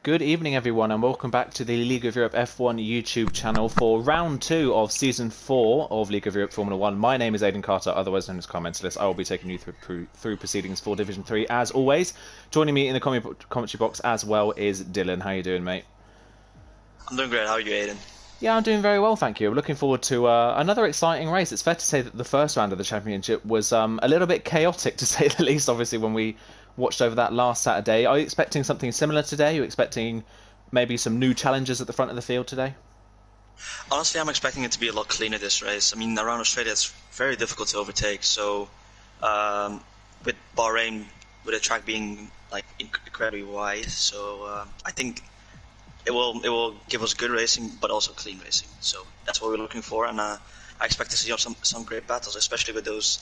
Good evening, everyone, and welcome back to the League of Europe F1 YouTube channel for round 2 of Season 4 of League of Europe Formula 1. My name is Aidan Carter, otherwise known as Carmentalist. I will be taking you through proceedings for Division 3, as always. Joining me in the commentary box as well is Dylan. How you doing, mate? I'm doing great. How are you, Aidan? Yeah, I'm doing very well, thank you. Looking forward to another exciting race. It's fair to say that the first round of the championship was a little bit chaotic, to say the least, obviously, when we watched over that last Saturday. Are you expecting something similar today? Are you expecting maybe some new challenges at the front of the field today? Honestly, I'm expecting it to be a lot cleaner this race. I mean, around Australia, it's very difficult to overtake. So, with Bahrain, with the track being like incredibly wide, so I think it will give us good racing, but also clean racing. So that's what we're looking for, and I expect to see some great battles, especially with those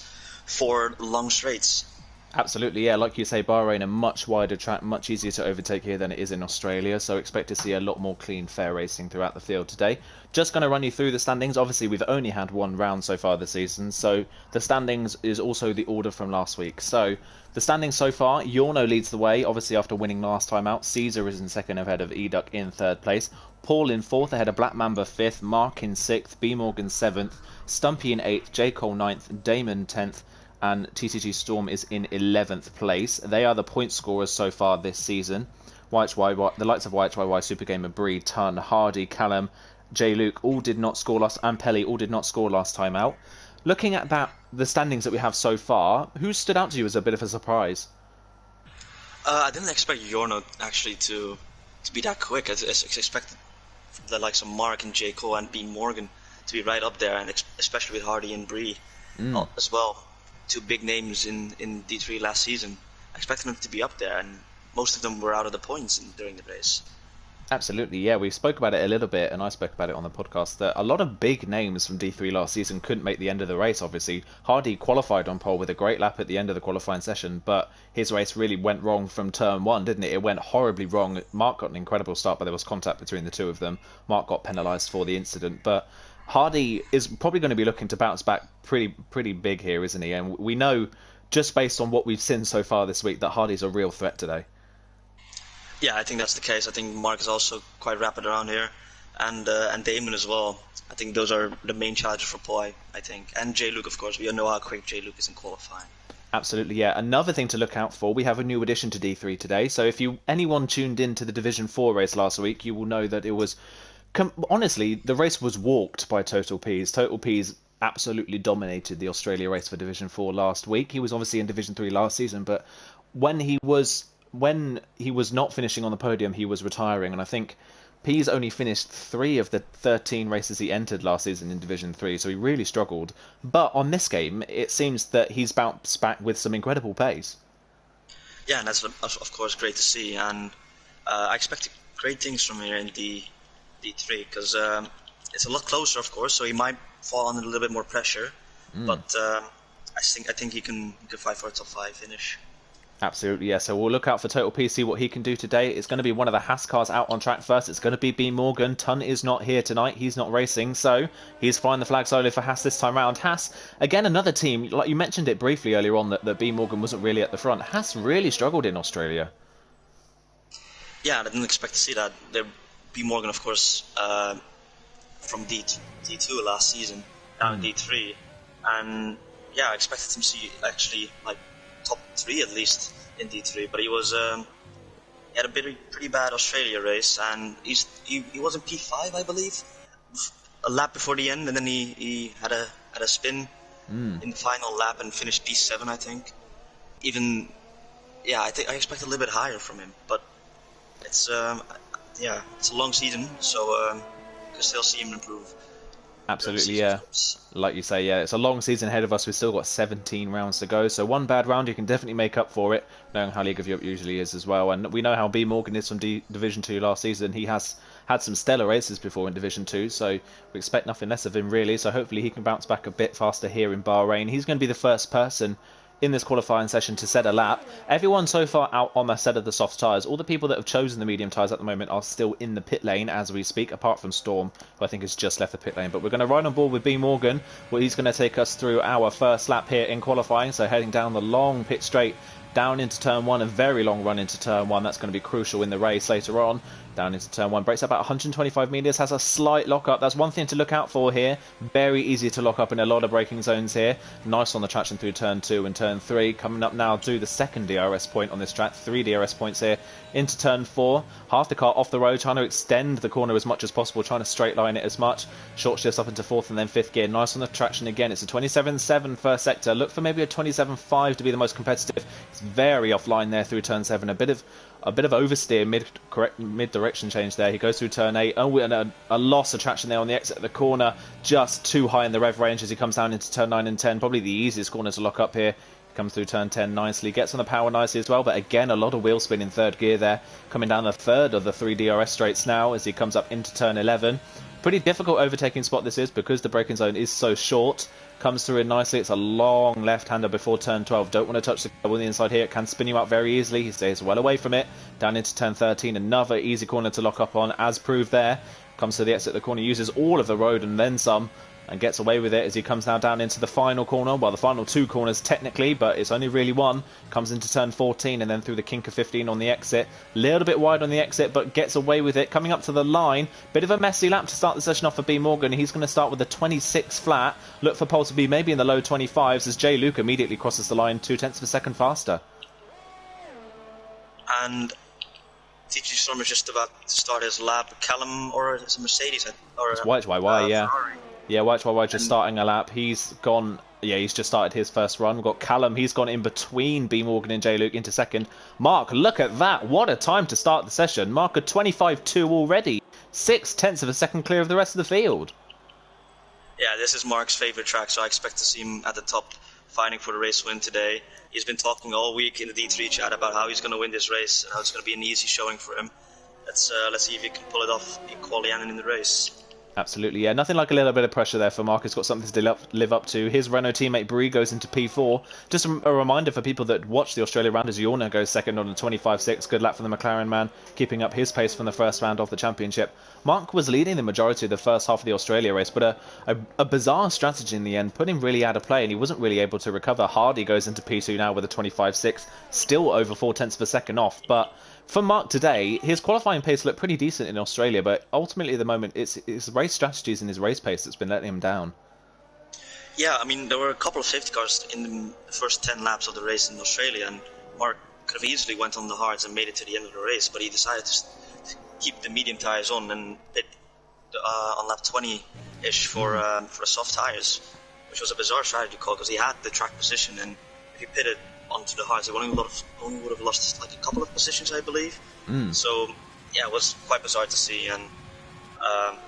4 long straights. Absolutely, yeah. Like you say, Bahrain, a much wider track, much easier to overtake here than it is in Australia. So expect to see a lot more clean, fair racing throughout the field today. Just going to run you through the standings. Obviously, we've only had one round so far this season. So the standings is also the order from last week. So the standings so far, Yorno leads the way, obviously after winning last time out. Caesar is in second ahead of Eduk in third place. Paul in fourth ahead of Black Mamba fifth. Mark in sixth. B Morgan seventh. Stumpy in eighth. J Cole ninth. Damon 10th. And TCG Storm is in 11th place. They are the point scorers so far this season. The likes of YHYY, Super Gamer, Bree, Tun, Hardy, Callum, J Luke all did not score and Pelly all did not score last time out. Looking at the standings that we have so far, who stood out to you as a bit of a surprise? I didn't expect Yorno actually to be that quick. I expected the likes of Mark and J Cole and B Morgan to be right up there, and especially with Hardy and Bree as well. 2 big names in D3 last season. I expected them to be up there, and most of them were out of the points during the race. Absolutely, yeah. We spoke about it a little bit, and I spoke about it on the podcast, that a lot of big names from D3 last season couldn't make the end of the race, obviously. Hardy qualified on pole with a great lap at the end of the qualifying session, but his race really went wrong from turn 1, didn't it? It went horribly wrong. Mark got an incredible start, but there was contact between the two of them. Mark got penalised for the incident, but Hardy is probably going to be looking to bounce back pretty big here, isn't he? And we know, just based on what we've seen so far this week, that Hardy's a real threat today. Yeah, I think that's the case. I think Mark is also quite rapid around here, and Damon as well. I think those are the main challenges for Paul, I think. And J Luke, of course. We all know how quick J Luke is in qualifying. Absolutely, yeah. Another thing to look out for, we have a new addition to D3 today. So if anyone tuned in to the Division 4 race last week, you will know that it was... honestly, the race was walked by Total Peas. Total Peas absolutely dominated the Australia race for Division 4 last week. He was obviously in Division 3 last season, but when he was not finishing on the podium, he was retiring, and I think Peas only finished 3 of the 13 races he entered last season in Division 3, so he really struggled. But on this game, it seems that he's bounced back with some incredible pace. Yeah, and that's of course great to see, and I expect great things from here in D3, because it's a lot closer, of course, so he might fall under a little bit more pressure, but I think he can fight for a top 5 finish. Absolutely, yeah. So we'll look out for Total P, see what he can do today. It's going to be one of the Haas cars out on track first. It's going to be B Morgan. Tun is not here tonight. He's not racing, so he's flying the flag solo for Haas this time round. Haas, again, another team, like you mentioned it briefly earlier on, that B Morgan wasn't really at the front. Haas really struggled in Australia. Yeah, I didn't expect to see that. B Morgan, of course, from D2 last season, down in D3, and yeah, I expected him to see actually like top 3 at least in D3, but he had a pretty bad Australia race, and he was in P5, I believe, a lap before the end, and then he had a spin in the final lap and finished P7, I think. I expect a little bit higher from him, but it's a long season, so you can still see him improve. Absolutely, yeah. Like you say, yeah, it's a long season ahead of us. We've still got 17 rounds to go, so one bad round you can definitely make up for it, knowing how League of Europe usually is as well. And we know how B Morgan is from Division 2 last season. He has had some stellar races before in Division 2, so we expect nothing less of him, really. So hopefully he can bounce back a bit faster here in Bahrain. He's going to be the first person in this qualifying session to set a lap. Everyone so far out on a set of the soft tyres. All the people that have chosen the medium tyres at the moment are still in the pit lane as we speak, apart from Storm, who I think has just left the pit lane. But we're going to ride on board with B Morgan, where he's going to take us through our first lap here in qualifying. So heading down the long pit straight down into turn 1, a very long run into turn 1. That's going to be crucial in the race later on. Down into turn 1, brakes about 125 metres, has a slight lock-up. That's one thing to look out for here. Very easy to lock up in a lot of braking zones here. Nice on the traction through turn 2 and turn 3. Coming up now to the second DRS point on this track. 3 DRS points here into turn 4. Half the car off the road, trying to extend the corner as much as possible, trying to straight line it as much. Short shifts up into 4th and then 5th gear. Nice on the traction again. It's a 27.7 first sector. Look for maybe a 27.5 to be the most competitive. It's very offline there through turn 7. A bit of oversteer mid direction change there. He goes through turn 8. Oh, and a loss of traction there on the exit of the corner. Just too high in the rev range as he comes down into turn 9 and 10. Probably the easiest corner to lock up here. Comes through turn 10 nicely, gets on the power nicely as well, but again a lot of wheel spin in 3rd gear there, coming down the 3rd of the 3 DRS straights now as he comes up into turn 11. Pretty difficult overtaking spot this is because the braking zone is so short. Comes through it nicely. It's a long left-hander before turn 12. Don't want to touch the curb on the inside here. It can spin you out very easily. He stays well away from it. Down into turn 13. Another easy corner to lock up on, as proved there. Comes to the exit of the corner, uses all of the road and then some, and gets away with it as he comes now down into the final corner. Well, the final 2 corners technically, but it's only really one. Comes into turn 14 and then through the kink of 15 on the exit. Little bit wide on the exit, but gets away with it. Coming up to the line. Bit of a messy lap to start the session off for B. Morgan. He's going to start with a 26 flat. Look for pole to be maybe in the low 25s as J. Luke immediately crosses the line 0.2 of a second faster. And TG Storm is just about to start his lap. Callum, or it's a Mercedes, or it's YYY, yeah. Ferrari. Yeah, YYY just starting a lap. He's gone. Yeah, he's just started his first run. We've got Callum. He's gone in between B. Morgan and J. Luke into second. Mark, look at that. What a time to start the session. Mark at 25.2 already. 0.6 of a second clear of the rest of the field. Yeah, this is Mark's favourite track, so I expect to see him at the top fighting for the race win today. He's been talking all week in the D3 chat about how he's going to win this race and how it's going to be an easy showing for him. Let's see if he can pull it off in quali and in the race. Absolutely, yeah. Nothing like a little bit of pressure there for Mark. He's got something to live up to. His Renault teammate Brie goes into P4. Just a reminder for people that watch the Australia round, as Yorna goes second on a 25.6. Good lap for the McLaren man, keeping up his pace from the first round of the championship. Mark was leading the majority of the first half of the Australia race, but a bizarre strategy in the end put him really out of play, and he wasn't really able to recover. Hardy goes into P2 now with a 25.6, still over 0.4 of a second off, but for Mark today, his qualifying pace looked pretty decent in Australia, but ultimately at the moment it's his race strategies and his race pace that's been letting him down. Yeah, I mean, there were a couple of safety cars in the first 10 laps of the race in Australia, and Mark could have easily went on the hards and made it to the end of the race, but he decided to keep the medium tires on and hit on lap 20-ish for the soft tires, which was a bizarre strategy call because he had the track position, and if he pitted onto the hards, he only would have lost like a couple of positions, I believe. So yeah, it was quite bizarre to see, and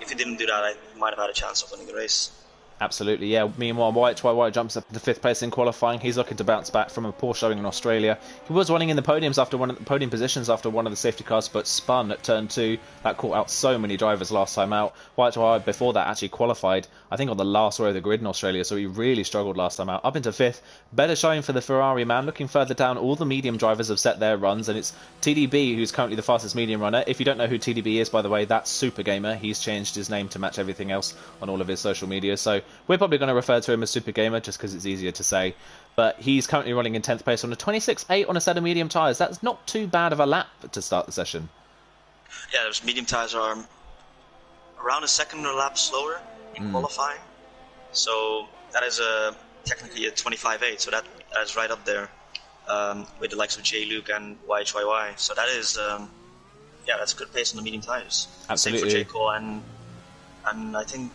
if he didn't do that, I might have had a chance of winning the race. Absolutely, yeah. Meanwhile, White jumps up to 5th place in qualifying. He's looking to bounce back from a poor showing in Australia. He was running in the podiums after podium positions after one of the safety cars, but spun at turn 2. That caught out so many drivers last time out. White before that actually qualified, I think, on the last row of the grid in Australia, so he really struggled last time out. Up into 5th. Better showing for the Ferrari man. Looking further down, all the medium drivers have set their runs, and it's TDB who's currently the fastest medium runner. If you don't know who TDB is, by the way, that's Super Gamer. He's changed his name to match everything else on all of his social media, so we're probably going to refer to him as Super Gamer just because it's easier to say. But he's currently running in 10th place on a 26.8 on a set of medium tyres. That's not too bad of a lap to start the session. Yeah, those medium tyres are around a second or lap slower in qualifying. So that is technically a 25.8, so that is right up there with the likes of J. Luke and YHYY. So that is, yeah, that's a good pace on the medium tyres. Absolutely. Same for J. Cole and I think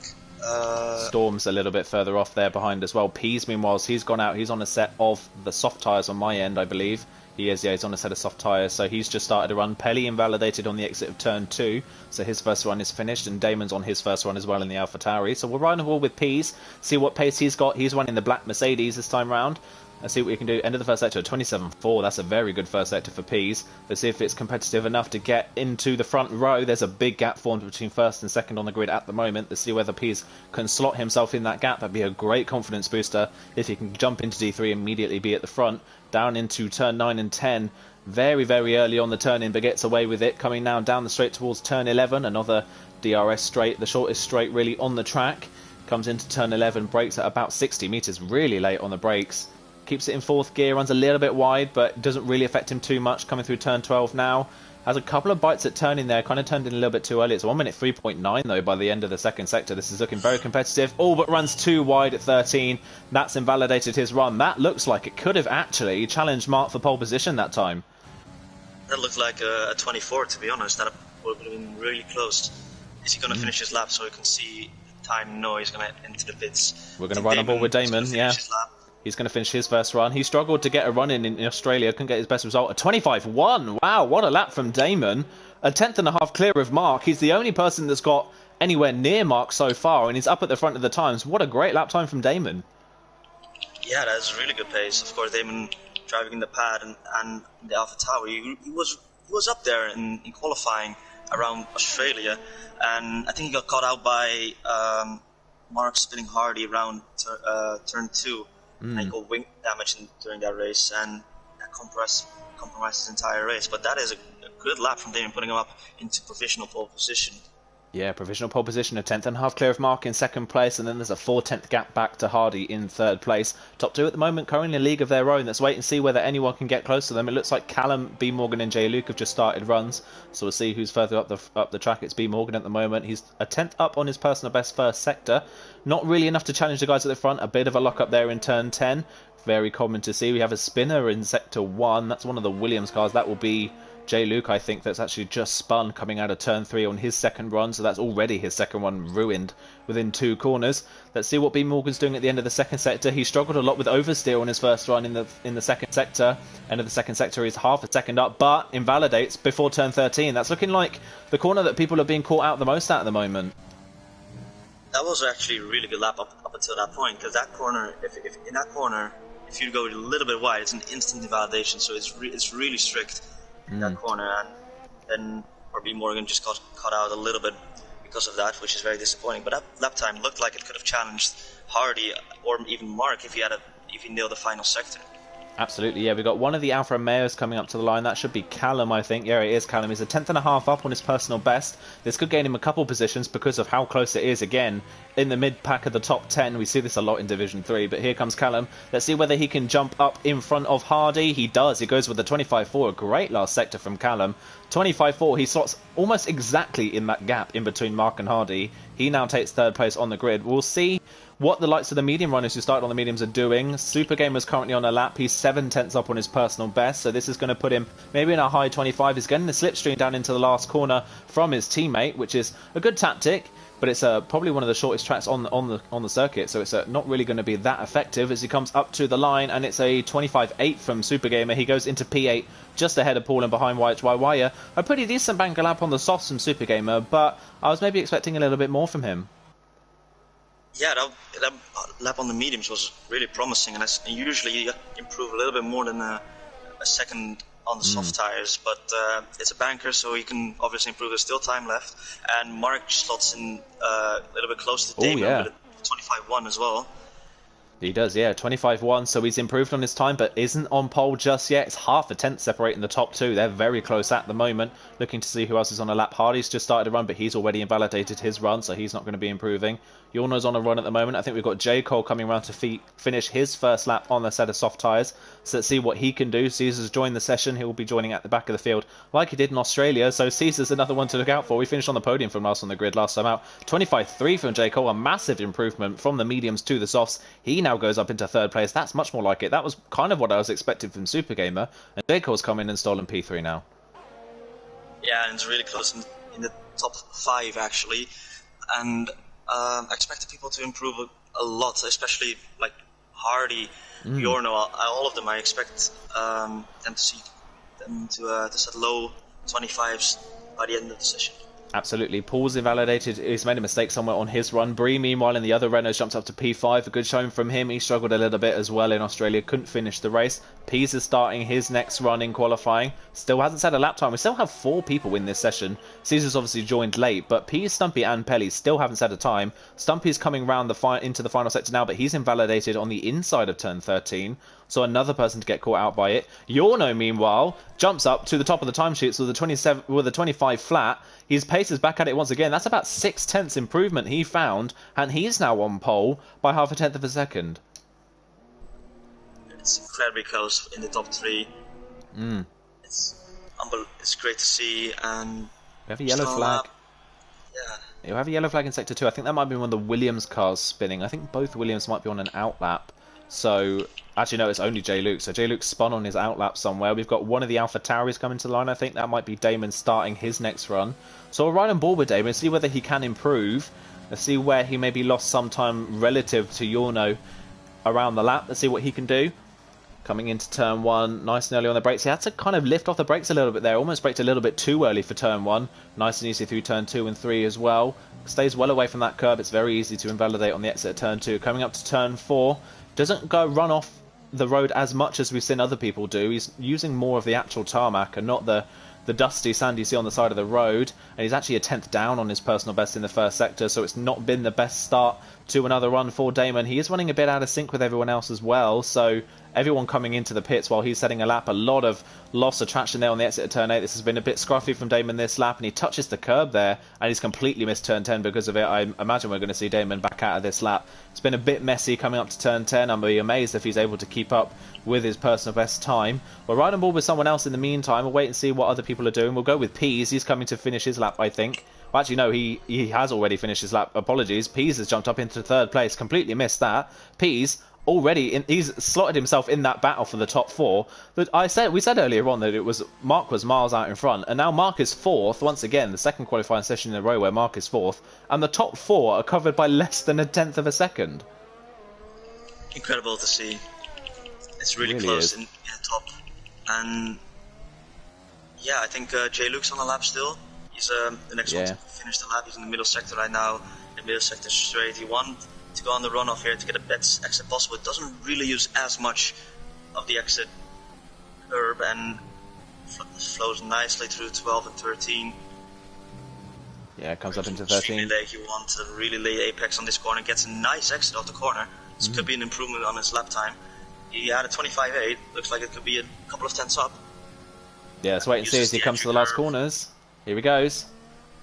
Storm's a little bit further off there behind as well. Pease, meanwhile, he's gone out. He's on a set of the soft tyres on my end, I believe. He is, yeah, he's on a set of soft tyres, so he's just started a run. Pelly invalidated on the exit of turn 2, so his first run is finished, and Damon's on his first run as well in the AlphaTauri. So we'll ride the ball with Pease, see what pace he's got. He's running the black Mercedes this time round. Let's see what we can do. End of the first sector, 27.4. That's a very good first sector for Pease. Let's see if it's competitive enough to get into the front row. There's a big gap formed between first and second on the grid at the moment. Let's see whether Pease can slot himself in that gap. That'd be a great confidence booster if he can jump into D3 and immediately be at the front. Down into turn 9 and 10. Very, very early on the turn-in, but gets away with it. Coming now down the straight towards turn 11. Another DRS straight, the shortest straight really on the track. Comes into turn 11, brakes at about 60 metres. Really late on the brakes. keeps it in fourth gear, runs a little bit wide, but doesn't really affect him too much. Coming through turn 12 now. Has a couple of bites at turning there, kind of turned in a little bit too early. It's 1 minute 3.9 though by the end of the second sector. This is looking very competitive. Oh, but runs too wide at 13. That's invalidated his run. That looks like it could have actually challenged Mark for pole position that time. That looked like a 24, to be honest. That would have been really close. Is he going to finish his lap so we can see the time? No, he's going to enter the pits. We're going to run on board with Damon, yeah. He's going to finish his first run. He struggled to get a run in Australia, couldn't get his best result. A 25.1. Wow, what a lap from Damon. A tenth and a half clear of Mark. He's the only person that's got anywhere near Mark so far, and he's up at the front of the times. What a great lap time from Damon. Yeah, that's a really good pace. Of course, Damon driving in the pad and the Alpha Tower. He was up there in qualifying around Australia, and I think he got caught out by Mark spinning Hardy around turn 2. And he got wing damage during that race, and that compromised his entire race. But that is a good lap from Damon, putting him up into provisional pole position. Yeah, provisional pole position, a tenth and a half clear of Mark in second place, and then there's a 4/10 gap back to Hardy in third place. Top two at the moment, currently in a league of their own. Let's wait and see whether anyone can get close to them. It looks like Callum, B. Morgan, and J. Luke have just started runs, so we'll see who's further up the track. It's B. Morgan at the moment. He's a tenth up on his personal best first sector. Not really enough to challenge the guys at the front. A bit of a lock up there in turn 10. Very common to see. We have a spinner in sector 1. That's one of the Williams cars. That will be J. Luke, I think, that's actually just spun coming out of turn 3 on his second run, so that's already his second one ruined within 2 corners. Let's see what B. Morgan's doing at the end of the second sector. He struggled a lot with oversteer on his first run in the second sector. End of the second sector, he's half a second up, but invalidates before turn 13. That's looking like the corner that people are being caught out the most at the moment. That was actually a really good lap up until that point, because that corner, if in that corner, if you go a little bit wide, it's an instant invalidation, so it's really strict. That corner, and then B. Morgan just got caught out a little bit because of that, which is very disappointing. But that lap time looked like it could have challenged Hardy or even Mark if he nailed the final sector. Absolutely, yeah. We've got one of the Alfa Romeos coming up to the line. That should be Callum, I think. Yeah, it is Callum. He's a tenth and a half up on his personal best. This could gain him a couple positions because of how close it is. Again, in the mid-pack of the top 10. We see this a lot in Division 3, but here comes Callum. Let's see whether he can jump up in front of Hardy. He does. He goes with the 25.4. A great last sector from Callum. 25.4. He slots almost exactly in that gap in between Mark and Hardy. He now takes third place on the grid. We'll see what the likes of the medium runners who started on the mediums are doing. Super Gamer's currently on a lap. He's 7/10 up on his personal best, so this is going to put him maybe in a high 25. He's getting the slipstream down into the last corner from his teammate, which is a good tactic, but it's probably one of the shortest tracks on the circuit, so it's not really going to be that effective as he comes up to the line, and it's a 25.8 from Super Gamer. He goes into P8 just ahead of Paul and behind YHYY. A pretty decent banker lap on the softs from Super Gamer, but I was maybe expecting a little bit more from him. Yeah, that lap on the mediums was really promising, and usually you improve a little bit more than a second on the soft tires, but it's a banker, so you can obviously improve. There's still time left, and Mark slots in a little bit close to Damon with a 25.1 as well. He does, yeah, 25.1, so he's improved on his time, but isn't on pole just yet. It's half a tenth separating the top two. They're very close at the moment. Looking to see who else is on a lap. Hardy's just started a run, but he's already invalidated his run, so he's not going to be improving. Yorno's on a run at the moment. I think we've got J. Cole coming around to finish his first lap on the set of soft tyres. So let's see what he can do. Caesar's joined the session. He will be joining at the back of the field like he did in Australia. So Caesar's another one to look out for. We finished on the podium from last on the grid last time out. 25.3 from J. Cole. A massive improvement from the mediums to the softs. He now goes up into third place. That's much more like it. That was kind of what I was expecting from Super Gamer. And J. Cole's come in and stolen P3 now. Yeah, and it's really close in the top 5 actually. And I expected people to improve a lot, especially like Hardy, Yorno, all of them. I expect them to set low 25s by the end of the session. Absolutely. Paul's invalidated. He's made a mistake somewhere on his run. Bree, meanwhile, in the other Renaults jumped up to P5. A good showing from him. He struggled a little bit as well in Australia. Couldn't finish the race. Pease is starting his next run in qualifying. Still hasn't set a lap time. We still have 4 people in this session. Caesar's obviously joined late, but Pease, Stumpy and Pelly still haven't set a time. Stumpy's coming round into the final sector now, but he's invalidated on the inside of turn 13. So another person to get caught out by it. Yorno, meanwhile, jumps up to the top of the timesheets with a 25 flat. His pace is back at it once again. That's about 6/10 improvement he found, and he's now on pole by half a tenth of a second. It's incredibly close in the top 3. It's great to see, and We have a yellow flag. Yeah. You have a yellow flag in sector 2. I think that might be one of the Williams cars spinning. I think both Williams might be on an outlap. So, actually no, it's only J. Luke. So J. Luke spun on his outlap somewhere. We've got one of the Alpha Tauris coming to the line. I think that might be Damon starting his next run. So we'll ride on board with Damon and see whether he can improve. Let's see where he maybe lost some time relative to Yorno around the lap. Let's see what he can do. Coming into turn 1, nice and early on the brakes. He had to kind of lift off the brakes a little bit there. Almost braked a little bit too early for turn 1. Nice and easy through turn 2 and 3 as well. Stays well away from that curb. It's very easy to invalidate on the exit of turn 2. Coming up to turn 4. Doesn't go run off the road as much as we've seen other people do. He's using more of the actual tarmac and not the dusty sand you see on the side of the road. And he's actually a 10th down on his personal best in the first sector. So it's not been the best start to another run for Damon. He is running a bit out of sync with everyone else as well. So everyone coming into the pits while he's setting a lap. A lot of loss of traction there on the exit of turn 8. This has been a bit scruffy from Damon this lap, and he touches the curb there, and he's completely missed turn 10 because of it. I imagine we're going to see Damon back out of this lap. It's been a bit messy coming up to turn 10. I'm be amazed if he's able to keep up with his personal best time. We'll ride on board with someone else in the meantime. We'll wait and see what other people are doing. We'll go with Pease. He's coming to finish his lap, I think. Well, actually, no, he has already finished his lap. Apologies. Pease has jumped up into 3rd place. Completely missed that. Pease already he's slotted himself in that battle for the top 4. But we said earlier on that Mark was miles out in front, and now Mark is 4th once again. The second qualifying session in a row where Mark is 4th, and the top 4 are covered by less than 1/10 of a second. Incredible to see. It's really close in the top, and yeah, I think J. Luke's on the lap still. He's the next one to finish the lap. He's in the middle sector right now. The middle sector straight. He won to go on the runoff here to get the best exit possible. It doesn't really use as much of the exit curb and flows nicely through 12 and 13. Yeah, it comes up into 13. He wants a really late apex on this corner, gets a nice exit off the corner. This could be an improvement on his lap time. He had a 25.8, looks like it could be a couple of tenths up. Yeah, let's wait and see as he comes to the last corners. Here he goes.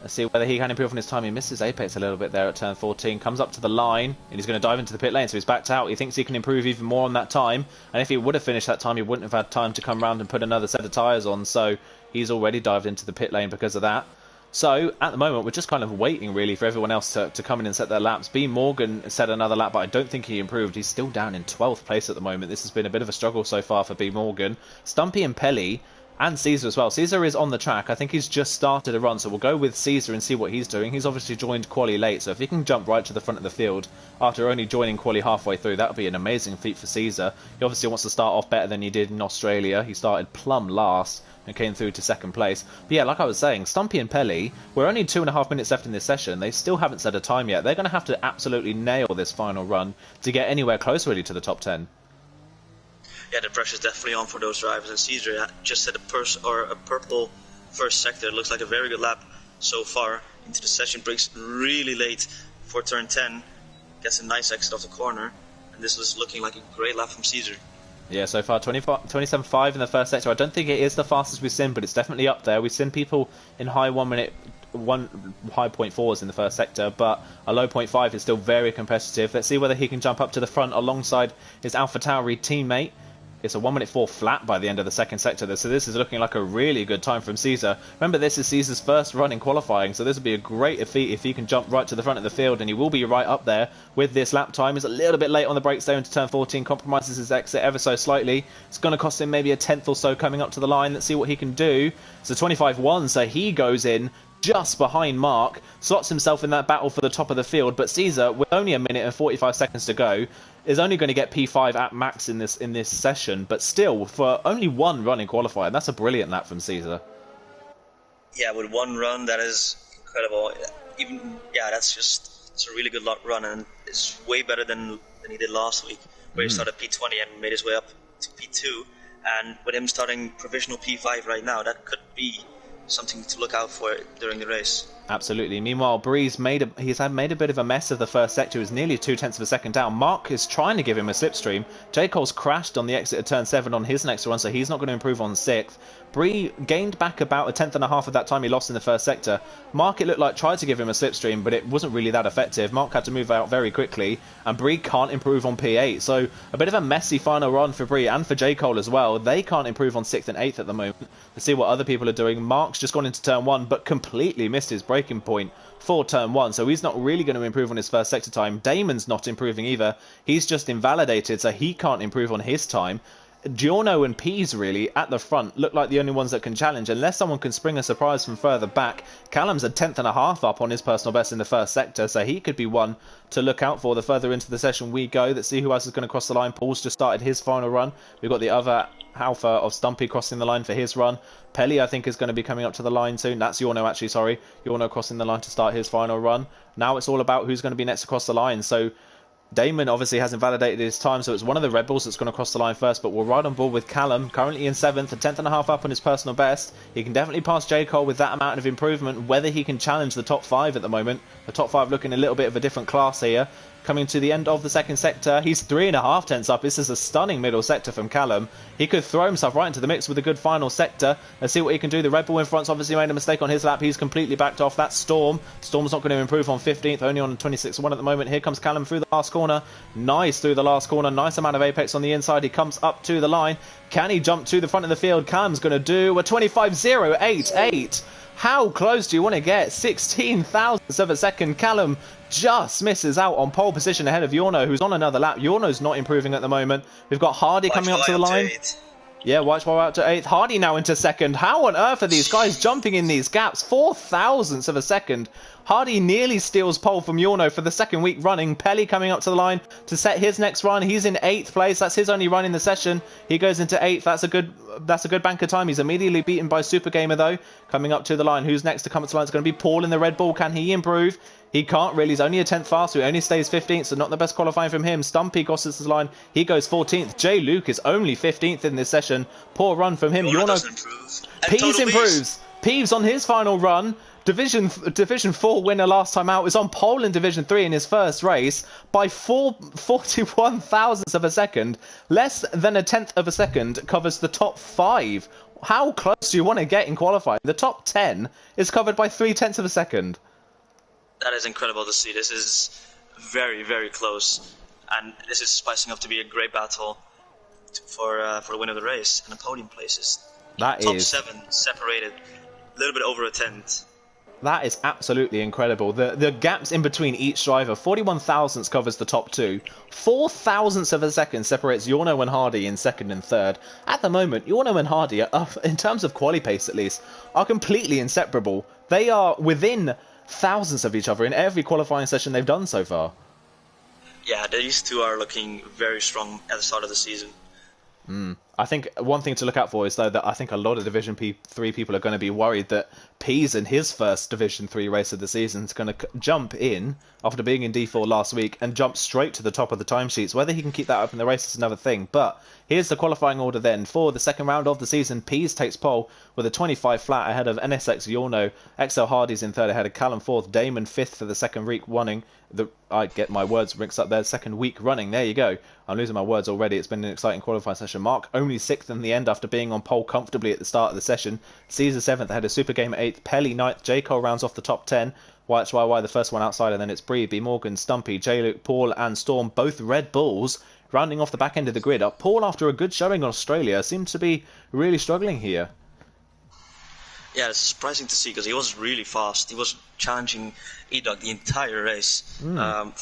Let's see whether he can improve on his time. He misses apex a little bit there at turn 14. Comes up to the line, and he's going to dive into the pit lane, so he's backed out. He thinks he can improve even more on that time, and if he would have finished that time, he wouldn't have had time to come round and put another set of tyres on, so he's already dived into the pit lane because of that. So, at the moment, we're just kind of waiting, really, for everyone else to come in and set their laps. B. Morgan set another lap, but I don't think he improved. He's still down in 12th place at the moment. This has been a bit of a struggle so far for B. Morgan. Stumpy and Pelly, and Caesar as well. Caesar is on the track. I think he's just started a run, so we'll go with Caesar and see what he's doing. He's obviously joined Quali late, so if he can jump right to the front of the field after only joining Quali halfway through, that would be an amazing feat for Caesar. He obviously wants to start off better than he did in Australia. He started plumb last and came through to 2nd place. But yeah, like I was saying, Stumpy and Pelly, we're only 2.5 minutes left in this session. They still haven't set a time yet. They're going to have to absolutely nail this final run to get anywhere close really to the top 10. Yeah, the pressure's definitely on for those drivers, and Caesar just set a purple first sector. It looks like a very good lap so far into the session. Breaks really late for turn 10, gets a nice exit off the corner, and this was looking like a great lap from Caesar. Yeah, so far 27.5 in the first sector. I don't think it is the fastest we've seen, but it's definitely up there. We've seen people in high 1 minute, high 0.4s in the first sector, but a low 0.5 is still very competitive. Let's see whether he can jump up to the front alongside his Alpha Tauri teammate. It's a 1 minute 4 flat by the end of the second sector, so this is looking like a really good time from Caesar. Remember, this is Caesar's first run in qualifying, so this will be a great feat if he can jump right to the front of the field, and he will be right up there with this lap time. He's a little bit late on the brakes there into turn 14, compromises his exit ever so slightly. It's going to cost him maybe a 10th or so coming up to the line. Let's see what he can do. It's a 25.1, so he goes in just behind Mark, slots himself in that battle for the top of the field, but Caesar, with only 1 minute and 45 seconds to go, is only going to get P5 at max in this session, but still, for only one run in qualifying, that's a brilliant lap from Caesar. Yeah, with one run, that is incredible. It's a really good run, and it's way better than he did last week, where he started P20 and made his way up to P2, and with him starting provisional P5 right now, that could be something to look out for during the race. Absolutely. Meanwhile, Breeze made a bit of a mess of the first sector. He was nearly 0.2 of a second down. Mark is trying to give him a slipstream. J. Cole's crashed on the exit of turn 7 on his next run, so he's not going to improve on 6th. Bree gained back about 1/10.5 of that time he lost in the first sector. Mark, it looked like, tried to give him a slipstream, but it wasn't really that effective. Mark had to move out very quickly, and Bree can't improve on P8. So a bit of a messy final run for Bree and for J. Cole as well. They can't improve on 6th and 8th at the moment. Let's see what other people are doing. Mark's just gone into turn 1, but completely missed his breaking point for turn 1, so he's not really going to improve on his first sector time. Damon's not improving either. He's just invalidated, so he can't improve on his time. Giorno and Pease, really, at the front, look like the only ones that can challenge, unless someone can spring a surprise from further back. Callum's 1/10.5 up on his personal best in the first sector, so he could be one to look out for the further into the session we go. Let's see who else is going to cross the line. Paul's just started his final run. We've got the other alpha of Stumpy crossing the line for his run. Pelly, I think, is going to be coming up to the line soon. That's Yorno, actually, sorry. Yorno crossing the line to start his final run. Now it's all about who's going to be next across the line. So Damon obviously hasn't validated his time, so it's one of the Red Bulls that's going to cross the line first, but we're right on board with Callum, currently in 7th, 1/10.5 up on his personal best. He can definitely pass J. Cole with that amount of improvement. Whether he can challenge the top 5 at the moment, the top 5 looking a little bit of a different class here. Coming to the end of the second sector, he's 3.5 tenths up. This is a stunning middle sector from Callum. He could throw himself right into the mix with a good final sector. Let's see what he can do. The Red Bull in front's obviously made a mistake on his lap. He's completely backed off. That's Storm. Storm's not going to improve on 15th, only on 26.1 at the moment. Here comes Callum through the last corner. Nice through the last corner. Nice amount of apex on the inside. He comes up to the line. Can he jump to the front of the field? Callum's going to do a 25.088. How close do you want to get? 16 thousandths of a second. Callum just misses out on pole position ahead of Yorno, who's on another lap. Yorno's not improving at the moment. We've got Hardy coming up to the line. Yeah, Whitechwire out to 8th. Hardy now into 2nd. How on earth are these guys jumping in these gaps? 4 thousandths of a second. Hardy nearly steals pole from Yorno for the second week running. Pelly coming up to the line to set his next run. He's in 8th place. That's his only run in the session. He goes into 8th. That's a good bank of time. He's immediately beaten by Super Gamer though. Coming up to the line. Who's next to come up to the line? It's going to be Paul in the Red Bull. Can he improve? He can't really. He's only a 10th faster. He only stays 15th, so not the best qualifying from him. Stumpy crosses the line. He goes 14th. J. Luke is only 15th in this session. Poor run from him. Yorno Peeves improves. Peeves on his final run. Division 4 winner last time out is on pole in Division 3 in his first race by 41 thousandths of a second. Less than 1/10 of a second covers the top 5. How close do you want to get in qualifying? The top 10 is covered by 0.3 of a second. That is incredible to see. This is very, very close, and this is spicing up to be a great battle for the win of the race and the podium places. That top is 7 separated, a little bit over a tenth. That is absolutely incredible. The gaps in between each driver, 41 thousandths covers the top 2. 4 thousandths of a second separates Yorno and Hardy in 2nd and 3rd. At the moment, Yorno and Hardy, are, in terms of quali pace at least, are completely inseparable. They are within thousands of each other in every qualifying session they've done so far. Yeah, these two are looking very strong at the start of the season. I think one thing to look out for is though that I think a lot of Division 3 people are going to be worried that Pease in his first Division 3 race of the season is going to jump in after being in D4 last week and jump straight to the top of the timesheets. Whether he can keep that up in the race is another thing, but here's the qualifying order then. For the second round of the season, Pease takes pole with a 25 flat ahead of NSX Yorno. XL Hardy's in 3rd ahead of Callum 4th. Damon 5th for the second week running. I get my words mixed up there. Second week running. There you go. I'm losing my words already. It's been an exciting qualifying session. Mark only 6th in the end after being on pole comfortably at the start of the session. Caesar 7th ahead of Super Gamer 8th. Pelly 9th. J. Cole rounds off the top 10. YHYY the first one outside, and then it's Bree, B. Morgan, Stumpy, J. Luke, Paul and Storm, both Red Bulls, rounding off the back end of the grid. Paul, after a good showing in Australia, seemed to be really struggling here. Yeah, it's surprising to see because he was really fast. He was challenging Edog the entire race for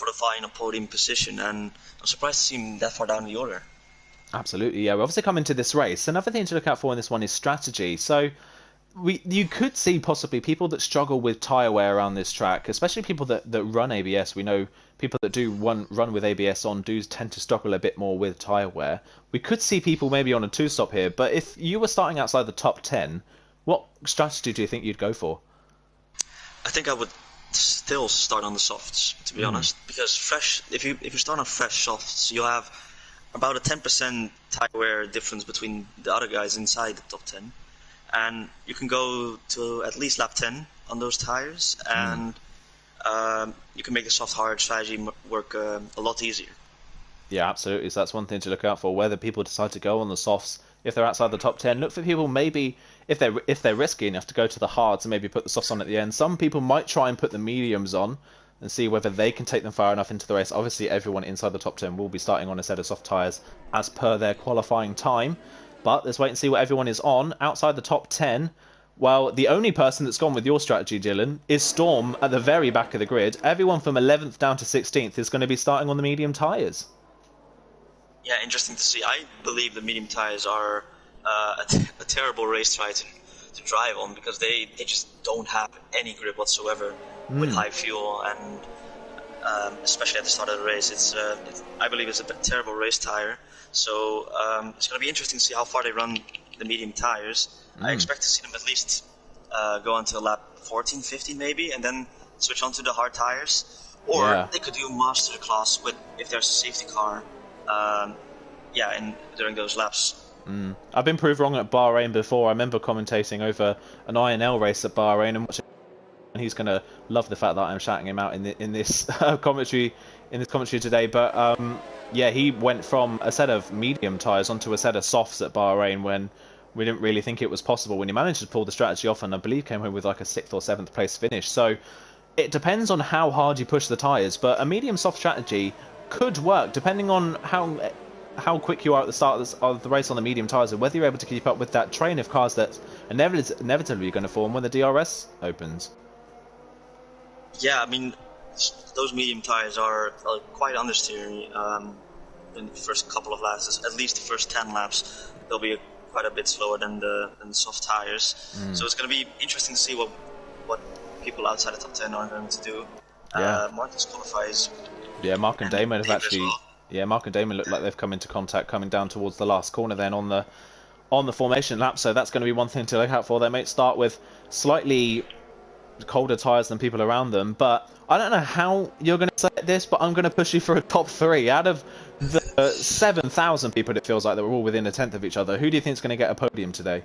the final podium position, and I'm surprised to see him that far down the order. Absolutely, yeah. We're obviously coming to this race. Another thing to look out for in this one is strategy. So you could see possibly people that struggle with tyre wear around this track, especially people that run ABS. We know people that do run with ABS on do tend to struggle a bit more with tyre wear. We could see people maybe on a 2-stop here, but if you were starting outside the top 10, what strategy do you think you'd go for? I think I would still start on the softs, to be honest, because if you start on fresh softs, you have about a 10% tyre wear difference between the other guys inside the top 10, and you can go to at least lap 10 on those tires, and you can make the soft hard strategy work a lot easier. Yeah, absolutely. So that's one thing to look out for. Whether people decide to go on the softs, if they're outside the top 10, look for people maybe if they're risky enough to go to the hards and maybe put the softs on at the end. Some people might try and put the mediums on and see whether they can take them far enough into the race. Obviously, everyone inside the top 10 will be starting on a set of soft tyres as per their qualifying time. But let's wait and see what everyone is on. Outside the top 10, well, the only person that's gone with your strategy, Dylan, is Storm at the very back of the grid. Everyone from 11th down to 16th is going to be starting on the medium tyres. Yeah, interesting to see. I believe the medium tires are a terrible race tire to drive on, because they just don't have any grip whatsoever with high fuel, and especially at the start of the race. I believe it's a terrible race tire. So it's going to be interesting to see how far they run the medium tires. I expect to see them at least go onto lap 14, 15 maybe, and then switch onto the hard tires. Or they could do a master class if there's a safety car. During those laps. I've been proved wrong at Bahrain before. I remember commentating over an INL race at Bahrain, and he's going to love the fact that I'm shouting him out in this commentary today. But he went from a set of medium tyres onto a set of softs at Bahrain when we didn't really think it was possible. When he managed to pull the strategy off, and I believe came home with like a 6th or 7th place finish. So it depends on how hard you push the tyres, but a medium soft strategy could work depending on how quick you are at the start of the race on the medium tyres, and whether you're able to keep up with that train of cars that's inevitably going to form when the DRS opens. Yeah, I mean, those medium tyres are quite understeering in the first couple of laps. At least the first 10 laps, they'll be quite a bit slower than the soft tyres. So it's going to be interesting to see what people outside the top 10 are going to do. Marcus qualifies. Yeah, Mark and Damon have actually. Well. Yeah, Mark and Damon look like they've come into contact coming down towards the last corner then on the formation lap. So that's going to be one thing to look out for. They may start with slightly colder tyres than people around them, but I don't know how you're going to set this, but I'm going to push you for a top 3 out of the 7,000 people. It feels like they were all within a tenth of each other. Who do you think is going to get a podium today?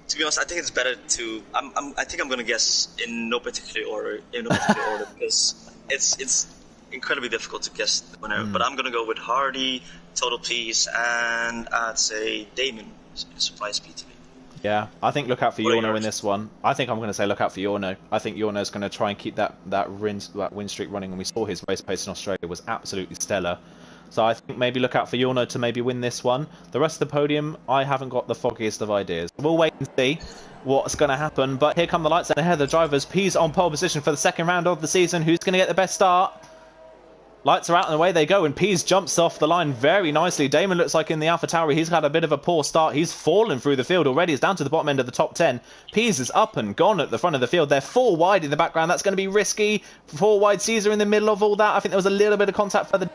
To be honest, I think it's better to. I think I'm going to guess in no particular order. Because it's incredibly difficult to guess the winner. But I'm going to go with Hardy, Total Peace, and I'd say Damon. Surprise speed to me. Yeah, I think look out for Yorno in this one. I think I'm going to say look out for Yorno. I think Yorno's going to try and keep that win streak running, and we saw his race pace in Australia was absolutely stellar. So I think maybe look out for Yorno to maybe win this one. The rest of the podium, I haven't got the foggiest of ideas. We'll wait and see what's going to happen. But here come the lights and ahead of the drivers. P's on pole position for the second round of the season. Who's going to get the best start? Lights are out and away they go, and Pease jumps off the line very nicely. Damon looks like in the AlphaTauri he's had a bit of a poor start. He's fallen through the field already. He's down to the bottom end of the top 10. Pease is up and gone at the front of the field. They're 4 wide in the background. That's going to be risky. 4 wide. Caesar in the middle of all that. I think there was a little bit of contact further.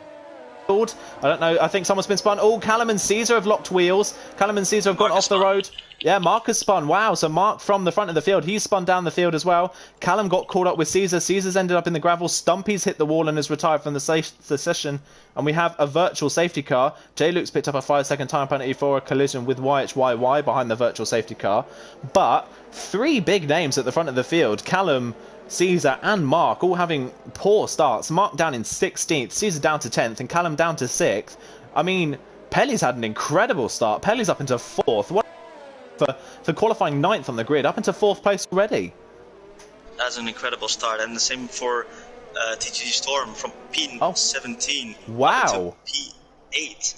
I don't know. I think someone's been spun. Oh, Callum and Caesar have locked wheels. Callum and Caesar have gone off the road. Yeah, Mark has spun. Wow, so Mark from the front of the field. He's spun down the field as well. Callum got caught up with Caesar. Caesar's ended up in the gravel. Stumpy's hit the wall and has retired from the session. And we have a virtual safety car. J-Luke's picked up a 5-second time penalty for a collision with YHYY behind the virtual safety car. But 3 big names at the front of the field. Callum, Caesar and Mark all having poor starts. Mark down in 16th, Caesar down to 10th, and Callum down to 6th. I mean, Pelly's had an incredible start. Pelly's up into 4th. What for qualifying 9th on the grid, up into 4th place already. That's an incredible start, and the same for TGG Storm from P17 wow. to P8.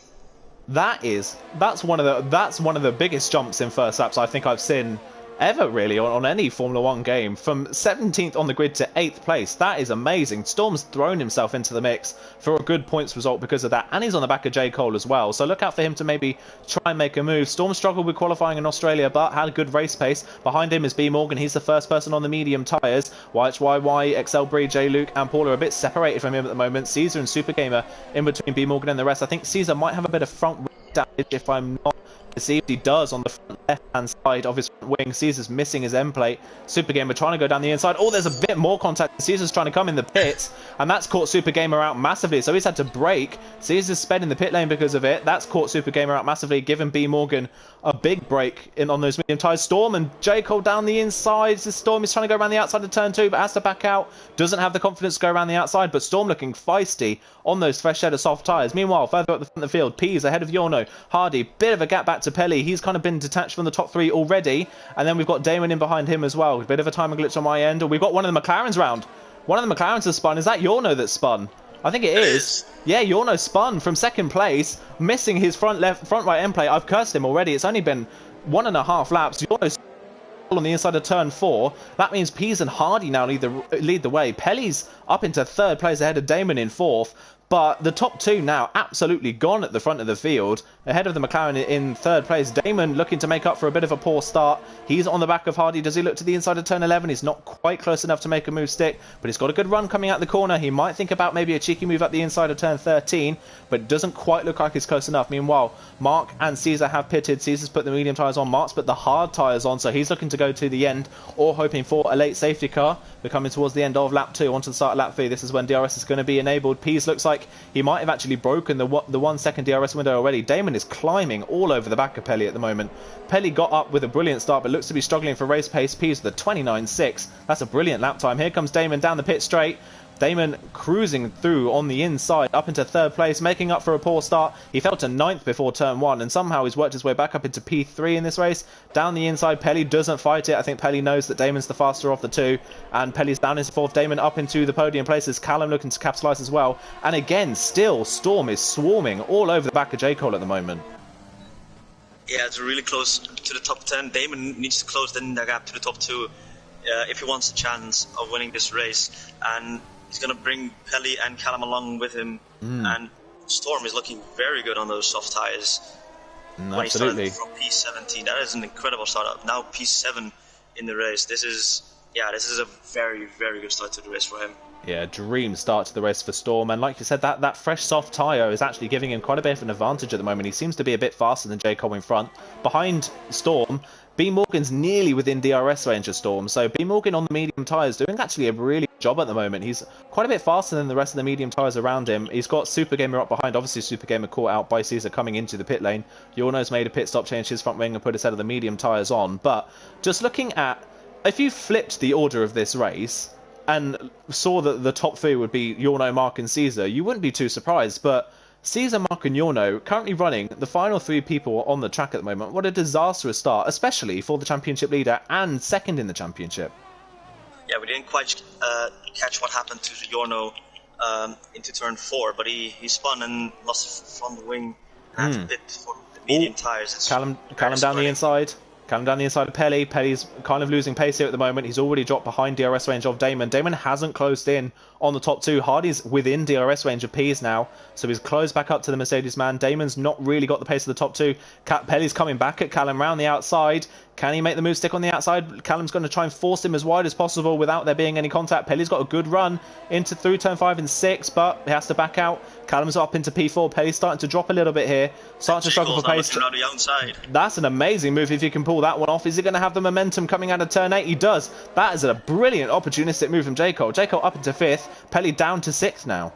That's one of the biggest jumps in first laps I think I've seen ever, really, on any Formula 1 game. From 17th on the grid to 8th place. That is amazing. Storm's thrown himself into the mix for a good points result because of that. And he's on the back of J. Cole as well. So look out for him to maybe try and make a move. Storm struggled with qualifying in Australia, but had a good race pace. Behind him is B. Morgan. He's the first person on the medium tyres. YHYY, XL Bree, J. Luke and Paul are a bit separated from him at the moment. Caesar and Super Gamer in between B. Morgan and the rest. I think Caesar might have a bit of front damage if I'm not Let's see if he does on the front left-hand side of his front wing. Caesar's missing his end plate. Super Gamer trying to go down the inside. Oh, there's a bit more contact. Caesar's trying to come in the pits, and that's caught Super Gamer out massively. So he's had to brake. Caesar's sped in the pit lane because of it. That's caught Super Gamer out massively, giving B Morgan a big break in on those medium tires. Storm and J. Cole down the inside. Storm is trying to go around the outside of turn 2, but has to back out. Doesn't have the confidence to go around the outside, but Storm looking feisty on those fresh set of soft tires. Meanwhile, further up the front of the field, Pease ahead of Yorno. Hardy, bit of a gap back to Pelly. He's kind of been detached from the top 3 already, and then we've got Damon in behind him as well. A bit of a timing glitch on my end. We've got one of the McLarens round. One of the McLarens has spun. Is that Yorno that spun? I think it is. Yeah, Yorno spun from second place, missing his front right end plate. I've cursed him already. It's only been 1.5 laps. Yorno on the inside of turn 4. That means Pease and Hardy now lead the way. Pelly's up into 3rd place ahead of Damon in 4th. But the top 2 now absolutely gone at the front of the field. Ahead of the McLaren in 3rd place. Damon looking to make up for a bit of a poor start. He's on the back of Hardy. Does he look to the inside of turn 11? He's not quite close enough to make a move stick, but he's got a good run coming out the corner. He might think about maybe a cheeky move up the inside of turn 13, but it doesn't quite look like it's close enough. Meanwhile, Mark and Caesar have pitted. Caesar's put the medium tyres on. Mark's put the hard tyres on, so he's looking to go to the end or hoping for a late safety car. We're coming towards the end of lap 2, onto the start of lap 3. This is when DRS is going to be enabled. Pease looks like he might have actually broken the 1 second DRS window already. Damon is climbing all over the back of Pelly at the moment. Pelly got up with a brilliant start, but looks to be struggling for race pace. Pease with a 29.6. That's a brilliant lap time. Here comes Damon down the pit straight. Damon cruising through on the inside up into 3rd place, making up for a poor start. He fell to 9th before turn 1, and somehow he's worked his way back up into P3 in this race. Down the inside, Pelly doesn't fight it. I think Pelly knows that Damon's the faster of the 2, and Pelly's down into 4th. Damon up into the podium places. Callum looking to capitalise as well. And again, still, Storm is swarming all over the back of J. Cole at the moment. Yeah, it's really close to the top 10. Damon needs to close the gap to the top 2 if he wants a chance of winning this race. And he's going to bring Pelly and Callum along with him. And Storm is looking very good on those soft tyres. When he started from P17, that is an incredible start. Now P7 in the race. This is a very, very good start to the race for him. Yeah, dream start to the race for Storm, and like you said, that fresh soft tyre is actually giving him quite a bit of an advantage at the moment. He seems to be a bit faster than J. Cole in front. Behind Storm, B Morgan's nearly within DRS range of Storm, so B Morgan on the medium tyres doing actually a really good job at the moment. He's quite a bit faster than the rest of the medium tyres around him. He's got Super Gamer up behind. Obviously Super Gamer caught out by Caesar coming into the pit lane. Yorno's made a pit stop, changed his front wing and put a set of the medium tyres on. But just looking at, if you flipped the order of this race and saw that the top 3 would be Yorno, Mark and Caesar, you wouldn't be too surprised. But Caesar, Mark and Yorno currently running the final 3 people on the track at the moment. What a disastrous start, especially for the championship leader and second in the championship. Yeah, we didn't quite catch what happened to Yorno into turn 4, but he spun and lost front wing and a bit for the medium tyres. Callum down the inside. Callum down the inside of Pelly. Pelly's kind of losing pace here at the moment. He's already dropped behind DRS range of Damon. Damon hasn't closed in on the top 2. Hardy's within DRS range of Pease now, so he's closed back up to the Mercedes man. Damon's not really got the pace of the top 2. Pelly's coming back at Callum round the outside. Can he make the move stick on the outside? Callum's going to try and force him as wide as possible without there being any contact. Pelly's got a good run through turn 5 and 6, but he has to back out. Callum's up into P4. Pelly's starting to drop a little bit here. Starting to struggle for pace. That's an amazing move if you can pull that one off. Is he going to have the momentum coming out of turn 8? He does. That is a brilliant opportunistic move from J. Cole. J. Cole up into 5th. Pelly down to 6th now.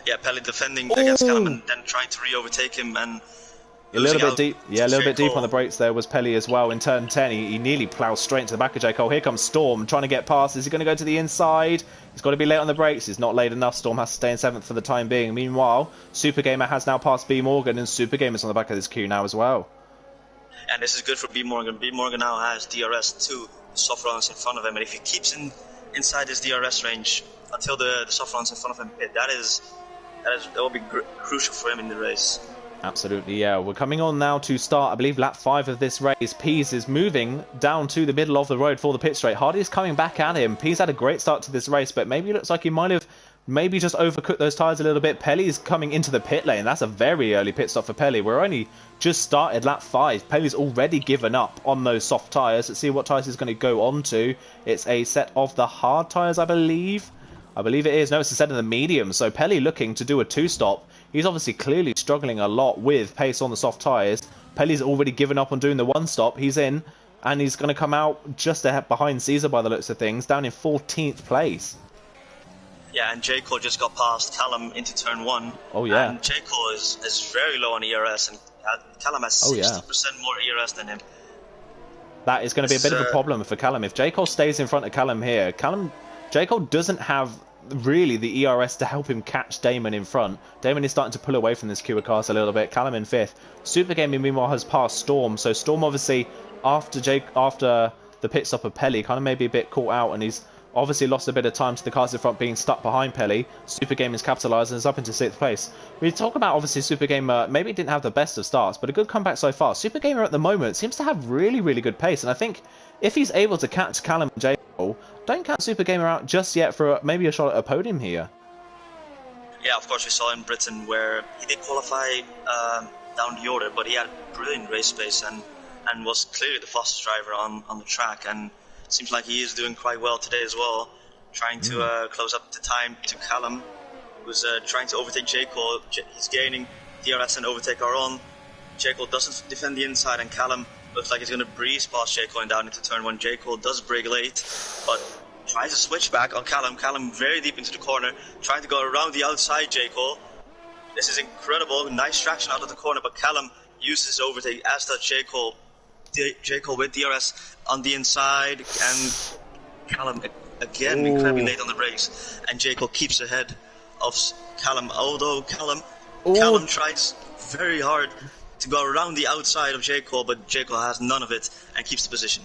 Yeah, Pelly defending against Callum and then trying to re-overtake him and a little bit deep. Yeah, a little bit deep on the brakes there was Pelly as well in turn 10. He nearly plows straight into the back of J. Cole. Here comes Storm trying to get past. Is he going to go to the inside? He's got to be late on the brakes. He's not late enough. Storm has to stay in 7th for the time being. Meanwhile, Super Gamer has now passed B Morgan, and Super Gamer's on the back of this queue now as well. And this is good for B Morgan. B Morgan now has DRS 2 soft runs in front of him, and if he keeps inside his DRS range until the soft runs in front of him hit, that will be crucial for him in the race. Absolutely, yeah. We're coming on now to start, I believe, lap 5 of this race. Pease is moving down to the middle of the road for the pit straight. Hardy's coming back at him. Pease had a great start to this race, but maybe it looks like he might have maybe just overcooked those tyres a little bit. Pelly's coming into the pit lane. That's a very early pit stop for Pelly. We're only just started lap 5. Pelly's already given up on those soft tyres. Let's see what tyres he's going to go on to. It's a set of the hard tyres, I believe. I believe it is. No, it's a set of the medium. So Pelly looking to do a 2-stop. He's obviously clearly struggling a lot with pace on the soft tyres. Pelly's already given up on doing the one stop. He's in, and he's going to come out just ahead behind Caesar by the looks of things, down in 14th place. Yeah, and J. Cole just got past Callum into turn 1. Oh, yeah. And J. Cole is very low on ERS, and Callum has 60% more ERS than him. That is going to be a bit of a problem for Callum. If J. Cole stays in front of Callum here, J. Cole doesn't have really the ERS to help him catch Damon in front. Damon is starting to pull away from this queue of cars a little bit. Callum in 5th. Super Gaming, meanwhile, has passed Storm. So Storm, obviously, after the pit stop of Pelly, kind of maybe a bit caught out, and he's obviously lost a bit of time to the cars in front being stuck behind Pelly. Super Gamer's capitalised and is up into 6th place. We talk about, obviously, Super Gamer maybe didn't have the best of starts, but a good comeback so far. Super Gamer at the moment seems to have really, really good pace, and I think if he's able to catch Callum and J. Cole, don't count Super Gamer out just yet for maybe a shot at a podium here. Yeah, of course, we saw in Britain where he did qualify down the order, but he had brilliant race pace and was clearly the fastest driver on the track, and it seems like he is doing quite well today as well, trying to close up the time to Callum, who's trying to overtake J. Cole. He's gaining DRS and overtake our own. J. Cole doesn't defend the inside, and Callum looks like he's going to breeze past J. Cole and down into turn 1. J. Cole does brake late, but tries to switch back on Callum. Callum very deep into the corner, trying to go around the outside J. Cole. This is incredible, nice traction out of the corner, but Callum uses his overtake, as does J. Cole. J. Cole with DRS on the inside, and Callum again incredibly late on the brakes, and J. Cole keeps ahead of Callum, although Callum tries very hard to go around the outside of J. Cole, but J. Cole has none of it and keeps the position.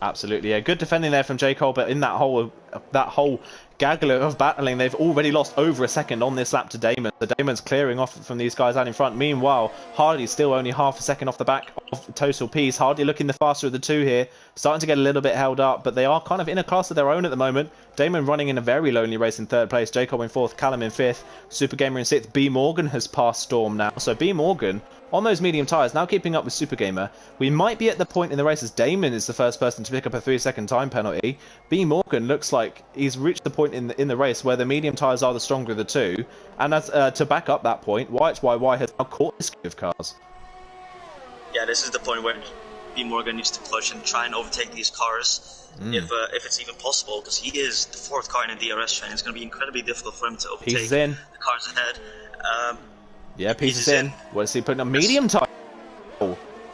Absolutely, yeah. Good defending there from J. Cole, but in that whole gaggle of battling, they've already lost over a second on this lap to Damon. So Damon's clearing off from these guys out in front. Meanwhile, Hardy's still only half a second off the back of Total Peace. Hardy looking the faster of the two here, starting to get a little bit held up, but they are kind of in a class of their own at the moment. Damon running in a very lonely race in 3rd place, J. Cole in 4th, Callum in 5th, Super Gamer in 6th. B Morgan has passed Storm now, so B Morgan on those medium tyres, now keeping up with Super Gamer. We might be at the point in the race as Damon is the first person to pick up a 3-second time penalty. B Morgan looks like he's reached the point in the race where the medium tyres are the stronger of the two. And as to back up that point, YHYY has now caught this queue of cars. Yeah, this is the point where B Morgan needs to push and try and overtake these cars, if it's even possible, because he is the 4th car in a DRS train. It's going to be incredibly difficult for him to overtake the cars ahead. Yeah, Peace is in. What is he putting on? Medium tyre.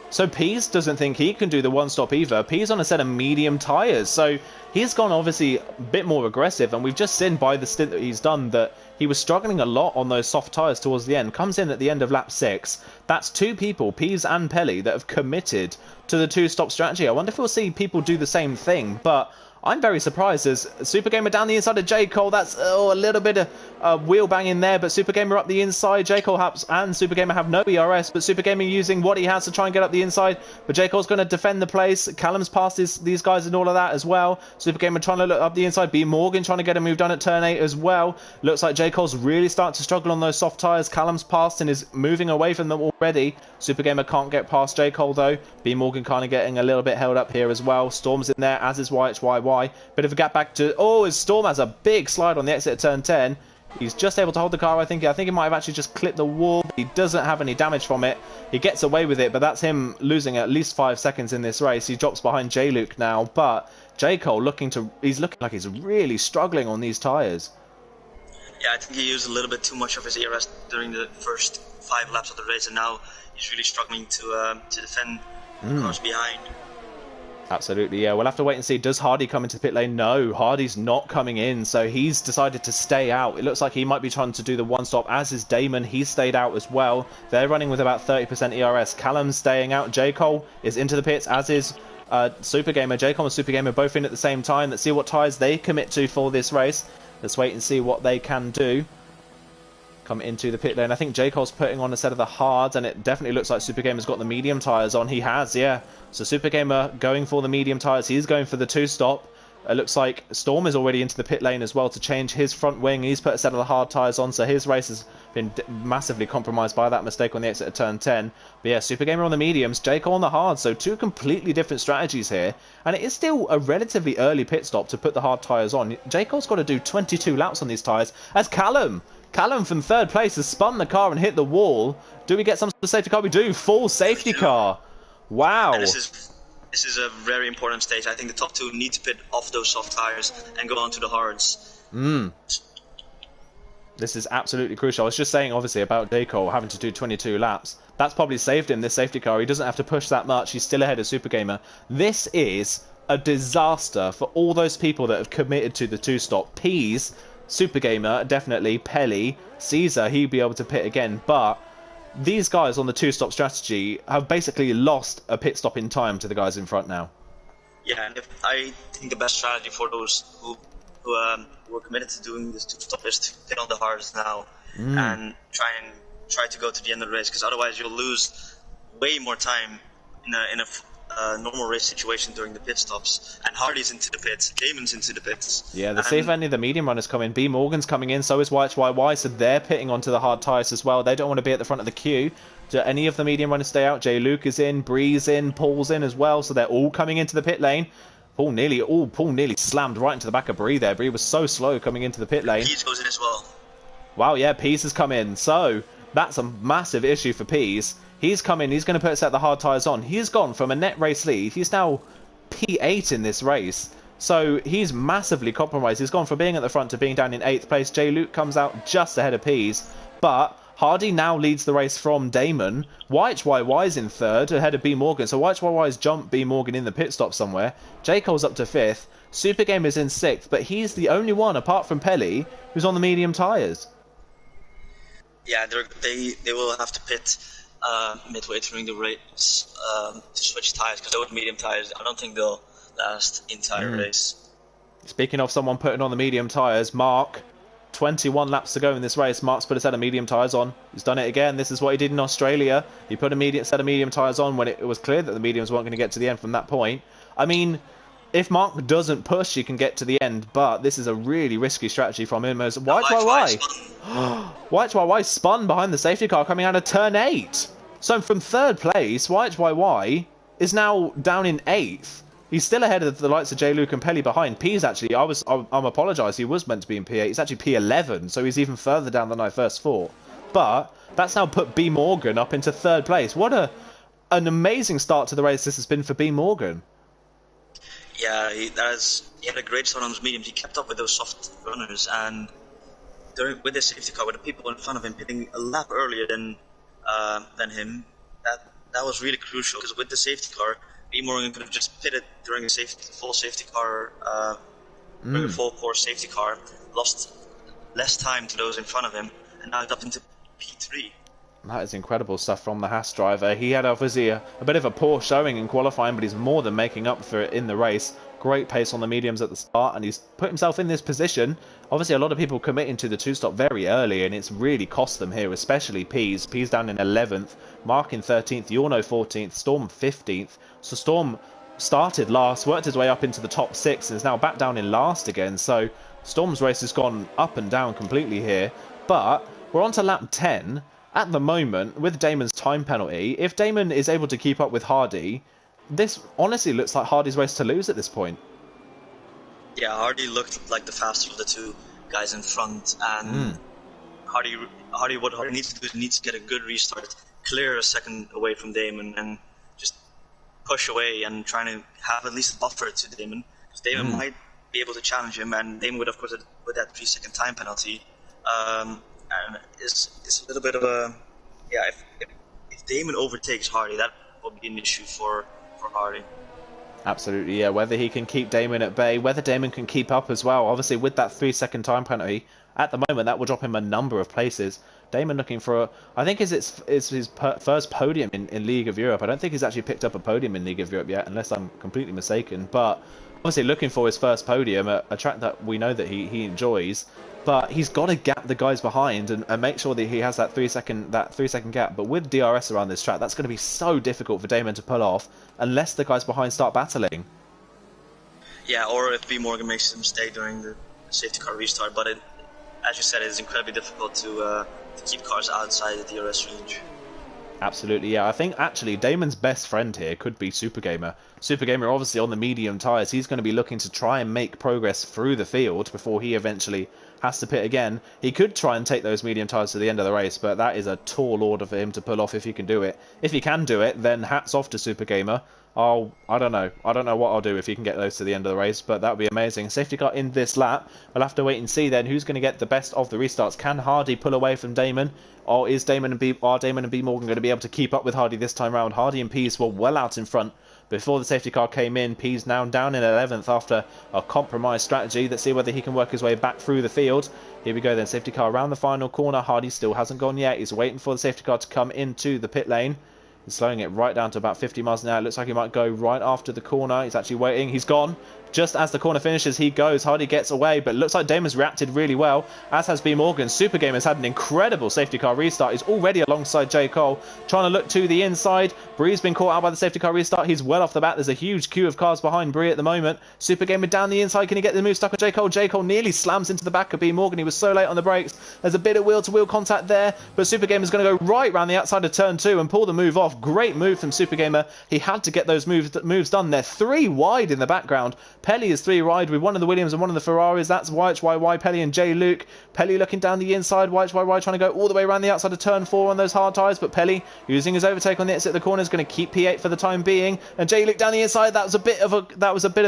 So Peace doesn't think he can do the one stop either. Peace on a set of medium tyres. So he's gone obviously a bit more aggressive, and we've just seen by the stint that he's done that he was struggling a lot on those soft tyres towards the end. Comes in at the end of lap 6. That's two people, Pease and Pelly, that have committed to the two-stop strategy. I wonder if we'll see people do the same thing, but I'm very surprised as Super Gamer down the inside of J. Cole. That's a little bit of wheel bang in there, but Super Gamer up the inside. J. Cole and Super Gamer have no ERS, but Super Gamer using what he has to try and get up the inside. But J. Cole's going to defend the place. Callum's past these guys and all of that as well. Super Gamer trying to look up the inside. B Morgan trying to get a move done at turn 8 as well. Looks like J. Cole's really starting to struggle on those soft tyres. Callum's past and is moving away from them already. Super Gamer can't get past J. Cole though. B Morgan kind of getting a little bit held up here as well. Storm's in there, as is YHYY. Bit of a gap back to... Oh, his Storm has a big slide on the exit at turn 10. He's just able to hold the car, I think. He might have actually just clipped the wall. He doesn't have any damage from it. He gets away with it, but that's him losing at least 5 seconds in this race. He drops behind J-Luke now, but J. Cole he's looking like he's really struggling on these tyres. Yeah, I think he used a little bit too much of his ERS during the first 5 laps of the race, and now he's really struggling to defend the cars behind. Absolutely, yeah. We'll have to wait and see. Does Hardy come into the pit lane? No, Hardy's not coming in, so he's decided to stay out. It looks like he might be trying to do the one-stop, as is Damon. He's stayed out as well. They're running with about 30% ERS. Callum's staying out. J. Cole is into the pits, as is Super Gamer. J. Cole and Super Gamer both in at the same time. Let's see what tyres they commit to for this race. Let's wait and see what they can do. Come into the pit lane. I think J. Cole's putting on a set of the hards, and it definitely looks like Super Gamer's got the medium tyres on. He has, yeah. So Super Gamer going for the medium tyres. He's going for the two-stop. It looks like Storm is already into the pit lane as well to change his front wing. He's put a set of the hard tyres on, so his race has been massively compromised by that mistake on the exit of turn 10. But yeah, Super Gamer on the mediums, J. Cole on the hards, so two completely different strategies here. And it is still a relatively early pit stop to put the hard tyres on. J. Cole's got to do 22 laps on these tyres as Callum Callum from third place has spun the car and hit the wall. Do we get some sort of safety car? We do. Full safety car. Wow. And this is a very important stage. I think the top two need to pit off those soft tires and go on to the hards. This is absolutely crucial. I was just saying, obviously, about J. Cole having to do 22 laps. That's probably saved him, this safety car. He doesn't have to push that much. He's still ahead of Super Gamer. This is a disaster for all those people that have committed to the two-stop. Peas, Super Gamer, definitely. Pelly, Caesar, he'd be able to pit again. But these guys on the two-stop strategy have basically lost a pit stop in time to the guys in front now. Yeah, and I think the best strategy for those who are committed to doing this two-stop is to pit on the hards now and try to go to the end of the race, because otherwise you'll lose way more time in a normal race situation during the pit stops. And Hardy's into the pits, Damon's into the pits. Yeah, the safe any of the medium runners come in. B Morgan's coming in, so is YHYY, so they're pitting onto the hard tyres as well. They don't want to be at the front of the queue. Do any of the medium runners stay out? J. Luke is in, Bree's in, Paul's in as well, so they're all coming into the pit lane. Paul nearly slammed right into the back of Bree there. Bree was so slow coming into the pit lane. Pease goes in as well. Wow, yeah, Pease has come in, so that's a massive issue for Pease. He's come in, he's going to set the hard tyres on. He's gone from a net race lead. He's now P8 in this race. So he's massively compromised. He's gone from being at the front to being down in 8th place. J. Luke comes out just ahead of Pease. But Hardy now leads the race from Damon. YHYY's in 3rd, ahead of B Morgan. So YHYY's jumped B Morgan in the pit stop somewhere. J. Cole's up to 5th. Super Gamer's in 6th, but he's the only one, apart from Pelly, who's on the medium tyres. Yeah, they will have to pit midway during the race to switch tyres, because those medium tyres, I don't think they'll last the entire race. Speaking of someone putting on the medium tyres, Mark, 21 laps to go in this race. Mark's put a set of medium tyres on. He's done it again. This is what he did in Australia. He put a set of medium tyres on when it was clear that the mediums weren't going to get to the end from that point. I mean, if Mark doesn't push, he can get to the end, but this is a really risky strategy from him. As YHYY spun behind the safety car coming out of turn 8. So from 3rd place, YHYY is now down in 8th. He's still ahead of the likes of J. Luke and Pelly behind. P's actually, I'm apologise, he was meant to be in P8. He's actually P11, so he's even further down than I first thought. But that's now put B Morgan up into 3rd place. What an amazing start to the race this has been for B Morgan. Yeah, he had a great start on his mediums. He kept up with those soft runners, and with the safety car, with the people in front of him pitting a lap earlier than him, that was really crucial, because with the safety car, B Morgan could have just pitted during a full safety car, during a full course safety car, lost less time to those in front of him, and now it's up into P3. That is incredible stuff from the Haas driver. He had obviously a bit of a poor showing in qualifying, but he's more than making up for it in the race. Great pace on the mediums at the start, and he's put himself in this position. Obviously, a lot of people committing to the two-stop very early, and it's really cost them here, especially Pease. Pease down in 11th, Mark in 13th, Yorno 14th, Storm 15th. So Storm started last, worked his way up into the top 6, and is now back down in last again. So Storm's race has gone up and down completely here. But we're on to lap 10. At the moment, with Damon's time penalty, if Damon is able to keep up with Hardy, this honestly looks like Hardy's race to lose at this point. Yeah, Hardy looked like the faster of the two guys in front, and Hardy needs to do is he needs to get a good restart, clear a second away from Damon, and just push away and trying to have at least a buffer to Damon, because Damon might be able to challenge him, and Damon would, of course, with that 3-second time penalty. And it's a little bit of a if Damon overtakes Hardy, that will be an issue for Hardy. Absolutely, yeah. Whether he can keep Damon at bay, whether Damon can keep up as well. Obviously, with that 3-second time penalty, at the moment that will drop him a number of places. Damon looking for I think it's his first podium in League of Europe. I don't think he's actually picked up a podium in League of Europe yet, unless I'm completely mistaken. But obviously, looking for his first podium, a track that we know that he enjoys. But he's got to gap the guys behind and make sure that he has that 3-second gap. But with DRS around this track, that's going to be so difficult for Damon to pull off unless the guys behind start battling. Yeah, or if B Morgan makes a mistake during the safety car restart. But as you said, it's incredibly difficult to keep cars outside the DRS range. Absolutely, yeah. I think actually Damon's best friend here could be Super Gamer. Super Gamer obviously on the medium tyres. He's going to be looking to try and make progress through the field before he eventually has to pit again. He could try and take those medium tyres to the end of the race, but that is a tall order for him to pull off if he can do it. If he can do it, then hats off to Super Gamer. I don't know. I don't know what I'll do if he can get those to the end of the race, but that would be amazing. Safety car in this lap. We'll have to wait and see then who's going to get the best of the restarts. Can Hardy pull away from Damon? Or is Damon and B Morgan going to be able to keep up with Hardy this time round? Hardy and Pease were well out in front before the safety car came in. Pease now down in 11th after a compromised strategy. Let's see whether he can work his way back through the field. Here we go then. Safety car around the final corner. Hardy still hasn't gone yet. He's waiting for the safety car to come into the pit lane. He's slowing it right down to about 50 miles an hour. It looks like he might go right after the corner. He's actually waiting. He's gone. Just as the corner finishes, he goes. Hardy gets away, but it looks like Damon's reacted really well, as has B Morgan. Super Gamer's had an incredible safety car restart. He's already alongside J. Cole, trying to look to the inside. Bree's been caught out by the safety car restart. He's well off the bat. There's a huge queue of cars behind Bree at the moment. Super Gamer down the inside. Can he get the move stuck on J. Cole? J. Cole nearly slams into the back of B Morgan. He was so late on the brakes. There's a bit of wheel-to-wheel contact there, but Super Gamer's going to go right round the outside of turn 2 and pull the move off. Great move from Super Gamer. He had to get those moves done. They're 3 wide in the background. Pelly is 3 wide with one of the Williams and one of the Ferraris. That's YHYY, Pelly and J. Luke. Pelly looking down the inside. YHYY trying to go all the way around the outside of turn 4 on those hard tyres, but Pelly using his overtake on the exit of the corner is going to keep P8 for the time being. And J. Luke down the inside. That was a bit of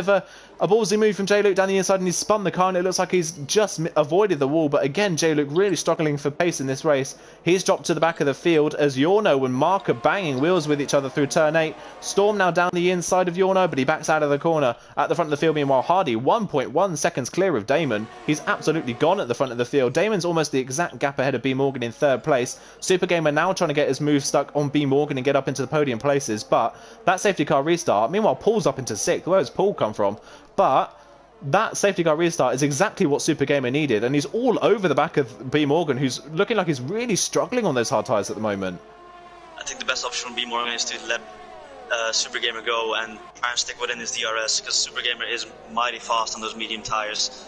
a ballsy move from J. Luke down the inside, and he's spun the car, and it looks like he's just avoided the wall. But again, J. Luke really struggling for pace in this race. He's dropped to the back of the field as Yorno and Mark are banging wheels with each other through turn 8. Storm now down the inside of Yorno, but he backs out of the corner at the front of the field. Meanwhile, Hardy 1.1 seconds clear of Damon. He's absolutely gone at the front of the field. Damon's almost the exact gap ahead of B Morgan in 3rd place. Super Gamer now trying to get his move stuck on B Morgan and get up into the podium places, but that safety car restart. Meanwhile, Paul's up into 6th. Where does Paul come from? But that safety car restart is exactly what Super Gamer needed, and he's all over the back of B Morgan, who's looking like he's really struggling on those hard tyres at the moment. I think the best option from B Morgan is to let Super Gamer go and try and stick within his DRS, because Super Gamer is mighty fast on those medium tyres.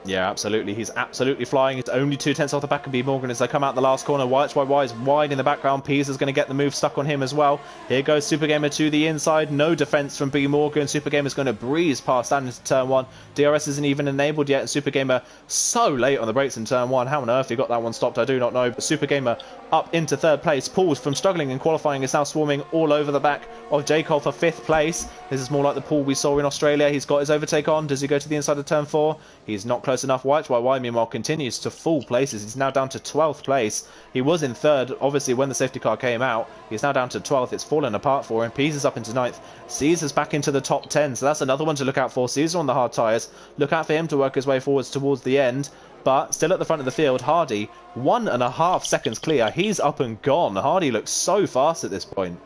Yeah, absolutely. He's absolutely flying. It's only 2/10 off the back of B Morgan as they come out the last corner. YHYY is wide in the background. Pease is going to get the move stuck on him as well. Here goes Super Gamer to the inside. No defense from B Morgan. Super Gamer's going to breeze past that into turn 1. DRS isn't even enabled yet, and Super Gamer so late on the brakes in turn 1. How on earth he got that one stopped, I do not know. But Super Gamer up into 3rd place. Paul, from struggling in qualifying, is now swarming all over the back of J. Cole for 5th place. This is more like the Paul we saw in Australia. He's got his overtake on. Does he go to the inside of turn 4? He's not close enough. YHYY meanwhile continues to fall places. He's now down to 12th place. He was in 3rd, obviously, when the safety car came out. He's now down to 12th. It's fallen apart for him. Pease is up into 9th. Caesar's back into the top 10, so that's another one to look out for. Caesar on the hard tyres. Look out for him to work his way forwards towards the end. But still at the front of the field, Hardy, 1.5 seconds clear. He's up and gone. Hardy looks so fast at this point.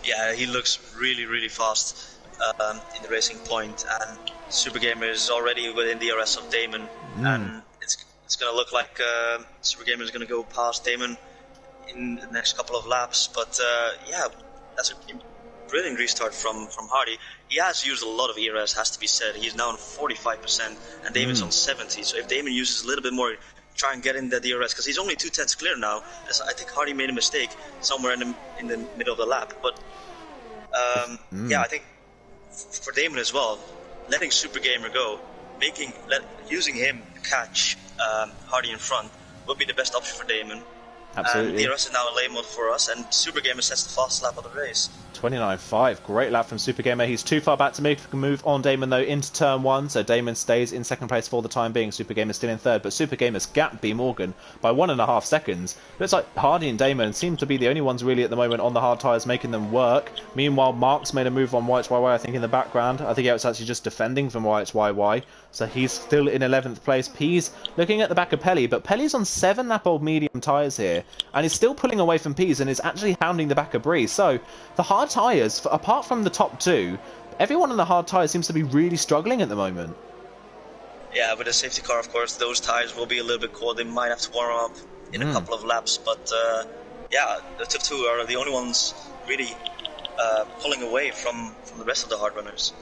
Yeah, he looks really, really fast in the racing point, and Super Gamer is already within the DRS of Damon, and it's going to look like Super Gamer is going to go past Damon in the next couple of laps. But yeah, that's a brilliant restart from Hardy. He has used a lot of ERS, has to be said. He's now on 45%, and Damon's on 70. So if Damon uses a little bit more, try and get in the DRS, because he's only 2/10 clear now. I think Hardy made a mistake somewhere in the middle of the lap. But yeah, I think for Damon as well, letting Super Gamer go, using him to catch Hardy in front would be the best option for Damon. Absolutely. And DRS is now in lane mode for us, and Super Gamer sets the fastest lap of the race. 29.5. Great lap from Super Gamer. He's too far back to make a move on Damon, though, into turn 1. So Damon stays in 2nd place for the time being. Super Gamer's still in 3rd, but Super Gamer's gapped B Morgan by 1.5 seconds. Looks like Hardy and Damon seem to be the only ones really at the moment on the hard tyres making them work. Meanwhile, Mark's made a move on YHYY, I think, in the background. I think it was actually just defending from YHYY. So he's still in 11th place. Pease looking at the back of Pelly, but Pelly's on 7 lap-old medium tyres here, and he's still pulling away from Pease and is actually hounding the back of Bree. So the hard tyres, apart from the top 2, everyone on the hard tyres seems to be really struggling at the moment. Yeah, with the safety car, of course, those tyres will be a little bit cold. They might have to warm up in a couple of laps, but yeah, the top 2 are the only ones really pulling away from the rest of the hard runners.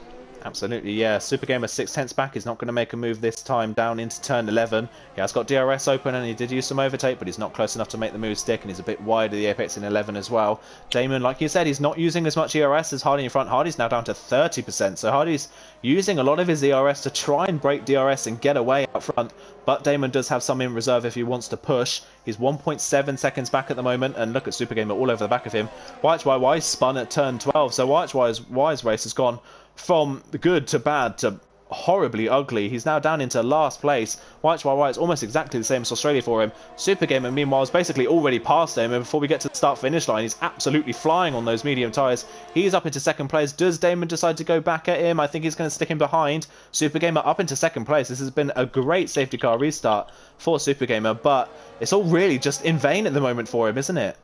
Absolutely, yeah. Super Gamer 6/10 back. He's not going to make a move this time down into turn 11. He has got DRS open and he did use some overtake, but he's not close enough to make the move stick, and he's a bit wide of the apex in 11 as well. Damon, like you said, he's not using as much ERS as Hardy in front. Hardy's now down to 30%, so Hardy's using a lot of his ERS to try and break DRS and get away out front, but Damon does have some in reserve if he wants to push. He's 1.7 seconds back at the moment, and look at Super Gamer all over the back of him. YHYY spun at turn 12, so YHYY's race has gone from good to bad to horribly ugly. He's now down into last place. YHYY is almost exactly the same as Australia for him. Super Gamer, meanwhile, is basically already past him, and before we get to the start-finish line, he's absolutely flying on those medium tyres. He's up into second place. Does Damon decide to go back at him? I think he's going to stick him behind. Super Gamer up into second place. This has been a great safety car restart for Super Gamer, but it's all really just in vain at the moment for him, isn't it?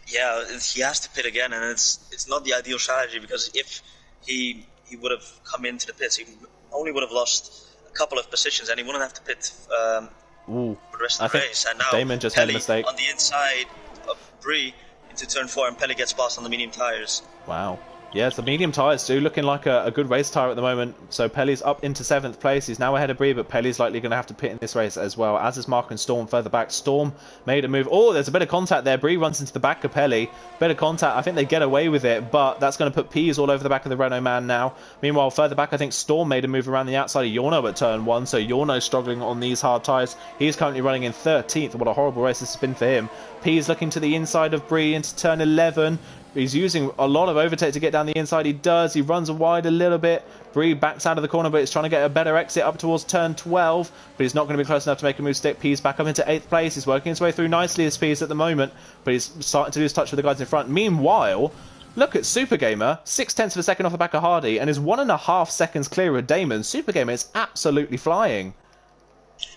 Yeah, he has to pit again, and it's not the ideal strategy, because if he would have come into the pits, he only would have lost a couple of positions, and he wouldn't have to pit for the rest of the race. And now Damon just Pelly made a mistake on the inside of Bree into turn 4, and Pelly gets past on the medium tyres. Wow. Yeah, the medium tyres do looking like a good race tyre at the moment. So Pelly's up into 7th place. He's now ahead of Bree, but Pelly's likely going to have to pit in this race as well, as is Mark and Storm further back. Storm made a move. Oh, there's a bit of contact there. Bree runs into the back of Pelly. Bit of contact. I think they get away with it, but that's going to put Peas all over the back of the Renault man now. Meanwhile, further back, I think Storm made a move around the outside of Yorno at turn 1, so Yorno's struggling on these hard tyres. He's currently running in 13th. What a horrible race this has been for him. Peas looking to the inside of Bree into turn 11. He's using a lot of overtake to get down the inside. He does. He runs wide a little bit. Bree backs out of the corner, but he's trying to get a better exit up towards turn 12. But he's not going to be close enough to make a move stick. Peas back up into 8th place. He's working his way through nicely as Peas at the moment, but he's starting to lose touch with the guys in front. Meanwhile, look at Super Gamer, 0.6 of a second off the back of Hardy, and is 1.5 seconds clear of Damon. Super Gamer is absolutely flying.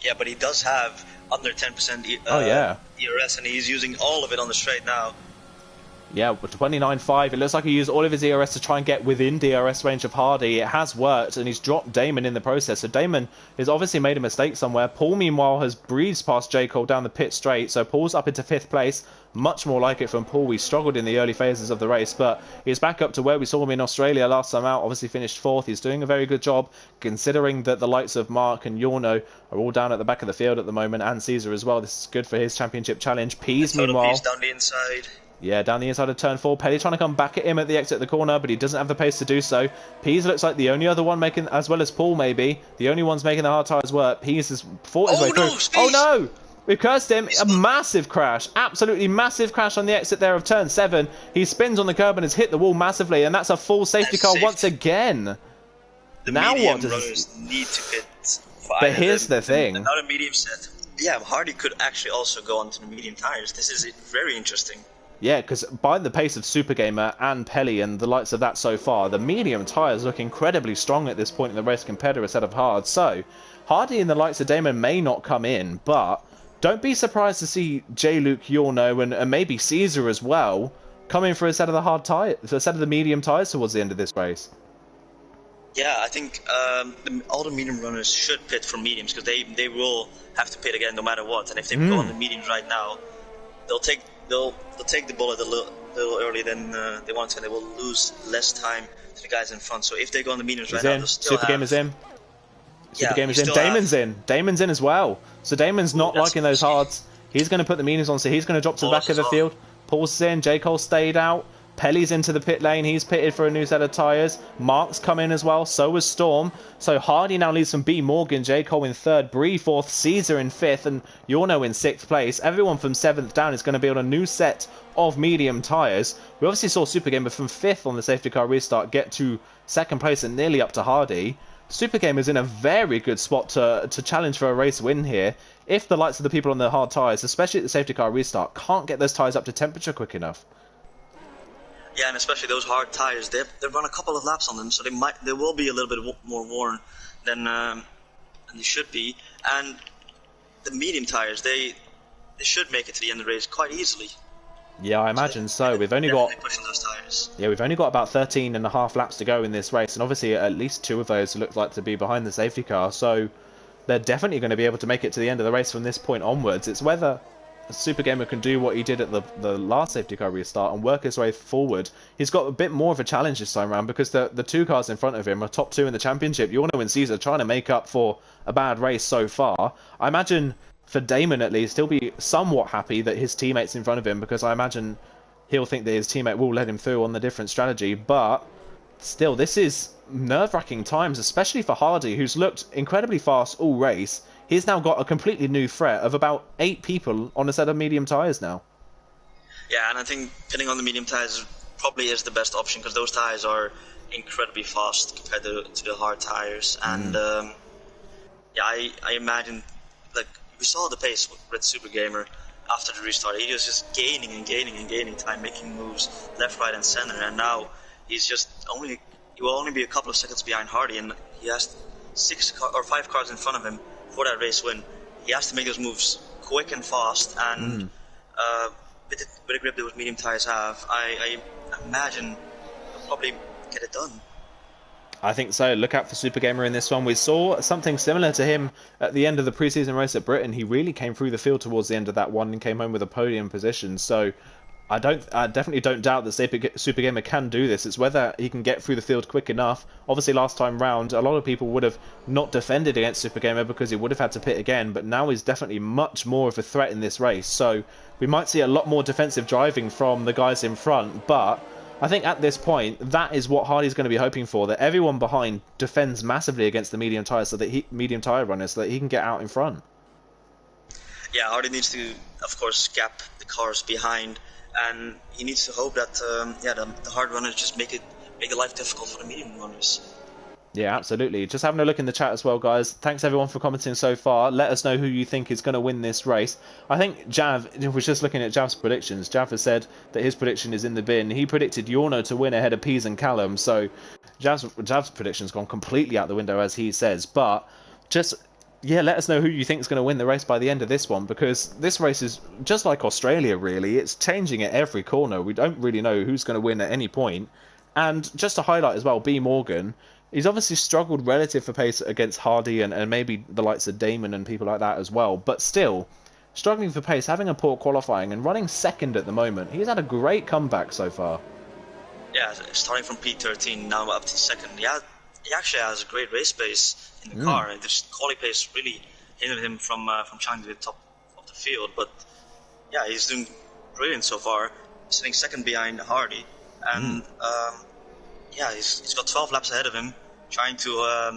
Yeah, but he does have under 10% ERS, and he's using all of it on the straight now. Yeah, with 29.5, it looks like he used all of his ERS to try and get within DRS range of Hardy. It has worked, and he's dropped Damon in the process. So Damon has obviously made a mistake somewhere. Paul, meanwhile, has breezed past J. Cole down the pit straight. So Paul's up into 5th place. Much more like it from Paul. We struggled in the early phases of the race, but he's back up to where we saw him in Australia last time out. Obviously finished 4th. He's doing a very good job, considering that the likes of Mark and Yorno are all down at the back of the field at the moment, and Caesar as well. This is good for his championship challenge. Peas, meanwhile... Peas down the inside. Yeah, down the inside of turn 4. Pelly trying to come back at him at the exit of the corner, but he doesn't have the pace to do so. Peas looks like the only other one making, as well as Paul maybe, the only ones making the hard tyres work. Peas has fought his way through. Space. Oh no! We cursed him. A massive crash. Absolutely massive crash on the exit there of turn 7. He spins on the curb and has hit the wall massively, and that's a full safety car once again. The now medium what does runners need to pit? But here's the thing. Another medium set. Yeah, Hardy could actually also go onto the medium tyres. This is very interesting. Yeah, because by the pace of Super Gamer and Pelly and the likes of that so far, the medium tyres look incredibly strong at this point in the race compared to a set of hard. So, Hardy and the likes of Damon may not come in, but don't be surprised to see J-Luke, Yorno, and maybe Caesar as well come in for a set of the hard tyre, for a set of the medium tyres towards the end of this race. Yeah, I think all the medium runners should pit for mediums, because they will have to pit again no matter what. And if they go on the mediums right now, they'll take the bullet a little early than they want to, and they will lose less time to the guys in front. So if they go on the mediums right now, they'll still Super Gamer's in. Super Gamer's in. Damon's in. Damon's in as well. So Damon's not liking those hards. He's going to put the mediums on, so he's going to drop to the back of the field. Paul's in. J. Cole stayed out. Pelly's into the pit lane. He's pitted for a new set of tyres. Mark's come in as well. So was Storm. So Hardy now leads from B. Morgan, J. Cole in 3rd, Bree 4th, Caesar in 5th, and Yorno in 6th place. Everyone from 7th down is going to be on a new set of medium tyres. We obviously saw Super Gamer from 5th on the safety car restart get to 2nd place and nearly up to Hardy. Super Gamer's in a very good spot to challenge for a race win here. If the likes of the people on the hard tyres, especially at the safety car restart, can't get those tyres up to temperature quick enough. Yeah, and especially those hard tires, they run a couple of laps on them, so they will be a little bit more worn than they should be. And the medium tires, they should make it to the end of the race quite easily. Yeah, I imagine so. We've only got about 13.5 laps to go in this race, and obviously at least 2 of those look like to be behind the safety car. So they're definitely going to be able to make it to the end of the race from this point onwards. It's whether Super Gamer can do what he did at the last safety car restart and work his way forward, he's got a bit more of a challenge this time around because the two cars in front of him are top two in the championship. You want to win Caesar, trying to make up for a bad race so far. I imagine for Damon at least, he'll be somewhat happy that his teammate's in front of him because I imagine he'll think that his teammate will let him through on the different strategy. But still, this is nerve-wracking times, especially for Hardy, who's looked incredibly fast all race. He's now got a completely new threat of about 8 people on a set of medium tyres now. Yeah, and I think pinning on the medium tyres probably is the best option because those tyres are incredibly fast compared to the hard tyres. And yeah, I imagine, like, we saw the pace with Super Gamer after the restart. He was just gaining and gaining and gaining time, making moves left, right, and center. And now he will only be a couple of seconds behind Hardy, and he has 5 cars in front of him for that race win. He has to make those moves quick and fast, and with the grip those medium tires have, I imagine he'll probably get it done. I think so. Look out for Super Gamer in this one. We saw something similar to him at the end of the preseason race at Britain. He really came through the field towards the end of that one and came home with a podium position. So I definitely don't doubt that Super Gamer can do this. It's whether he can get through the field quick enough. Obviously, last time round, a lot of people would have not defended against Super Gamer because he would have had to pit again. But now he's definitely much more of a threat in this race. So we might see a lot more defensive driving from the guys in front. But I think at this point, that is what Hardy's going to be hoping for, that everyone behind defends massively against the medium tyre medium tyre runners so that he can get out in front. Yeah, Hardy needs to, of course, gap the cars behind, and he needs to hope that the hard runners just make it life difficult for the medium runners. Yeah, absolutely. Just having a look in the chat as well, guys. Thanks everyone for commenting so far. Let us know who you think is going to win this race. I think Jav, we're just looking at Jav's predictions. Jav has said that his prediction is in the bin. He predicted Yorno to win ahead of Pease and Callum. So Jav's prediction's gone completely out the window, as he says. But just, yeah, let us know who you think is going to win the race by the end of this one, because this race is just like Australia, really. It's changing at every corner. We don't really know who's going to win at any point. And just to highlight as well, B. Morgan, he's obviously struggled relative for pace against Hardy and maybe the likes of Damon and people like that as well. But still, struggling for pace, having a poor qualifying and running second at the moment. He's had a great comeback so far. Yeah, starting from P13 now up to second. Yeah, he actually has a great race pace in the car. And this quali pace really hindered him from challenging the top of the field. But yeah, he's doing brilliant so far. He's sitting second behind Hardy. And yeah, he's got 12 laps ahead of him, trying to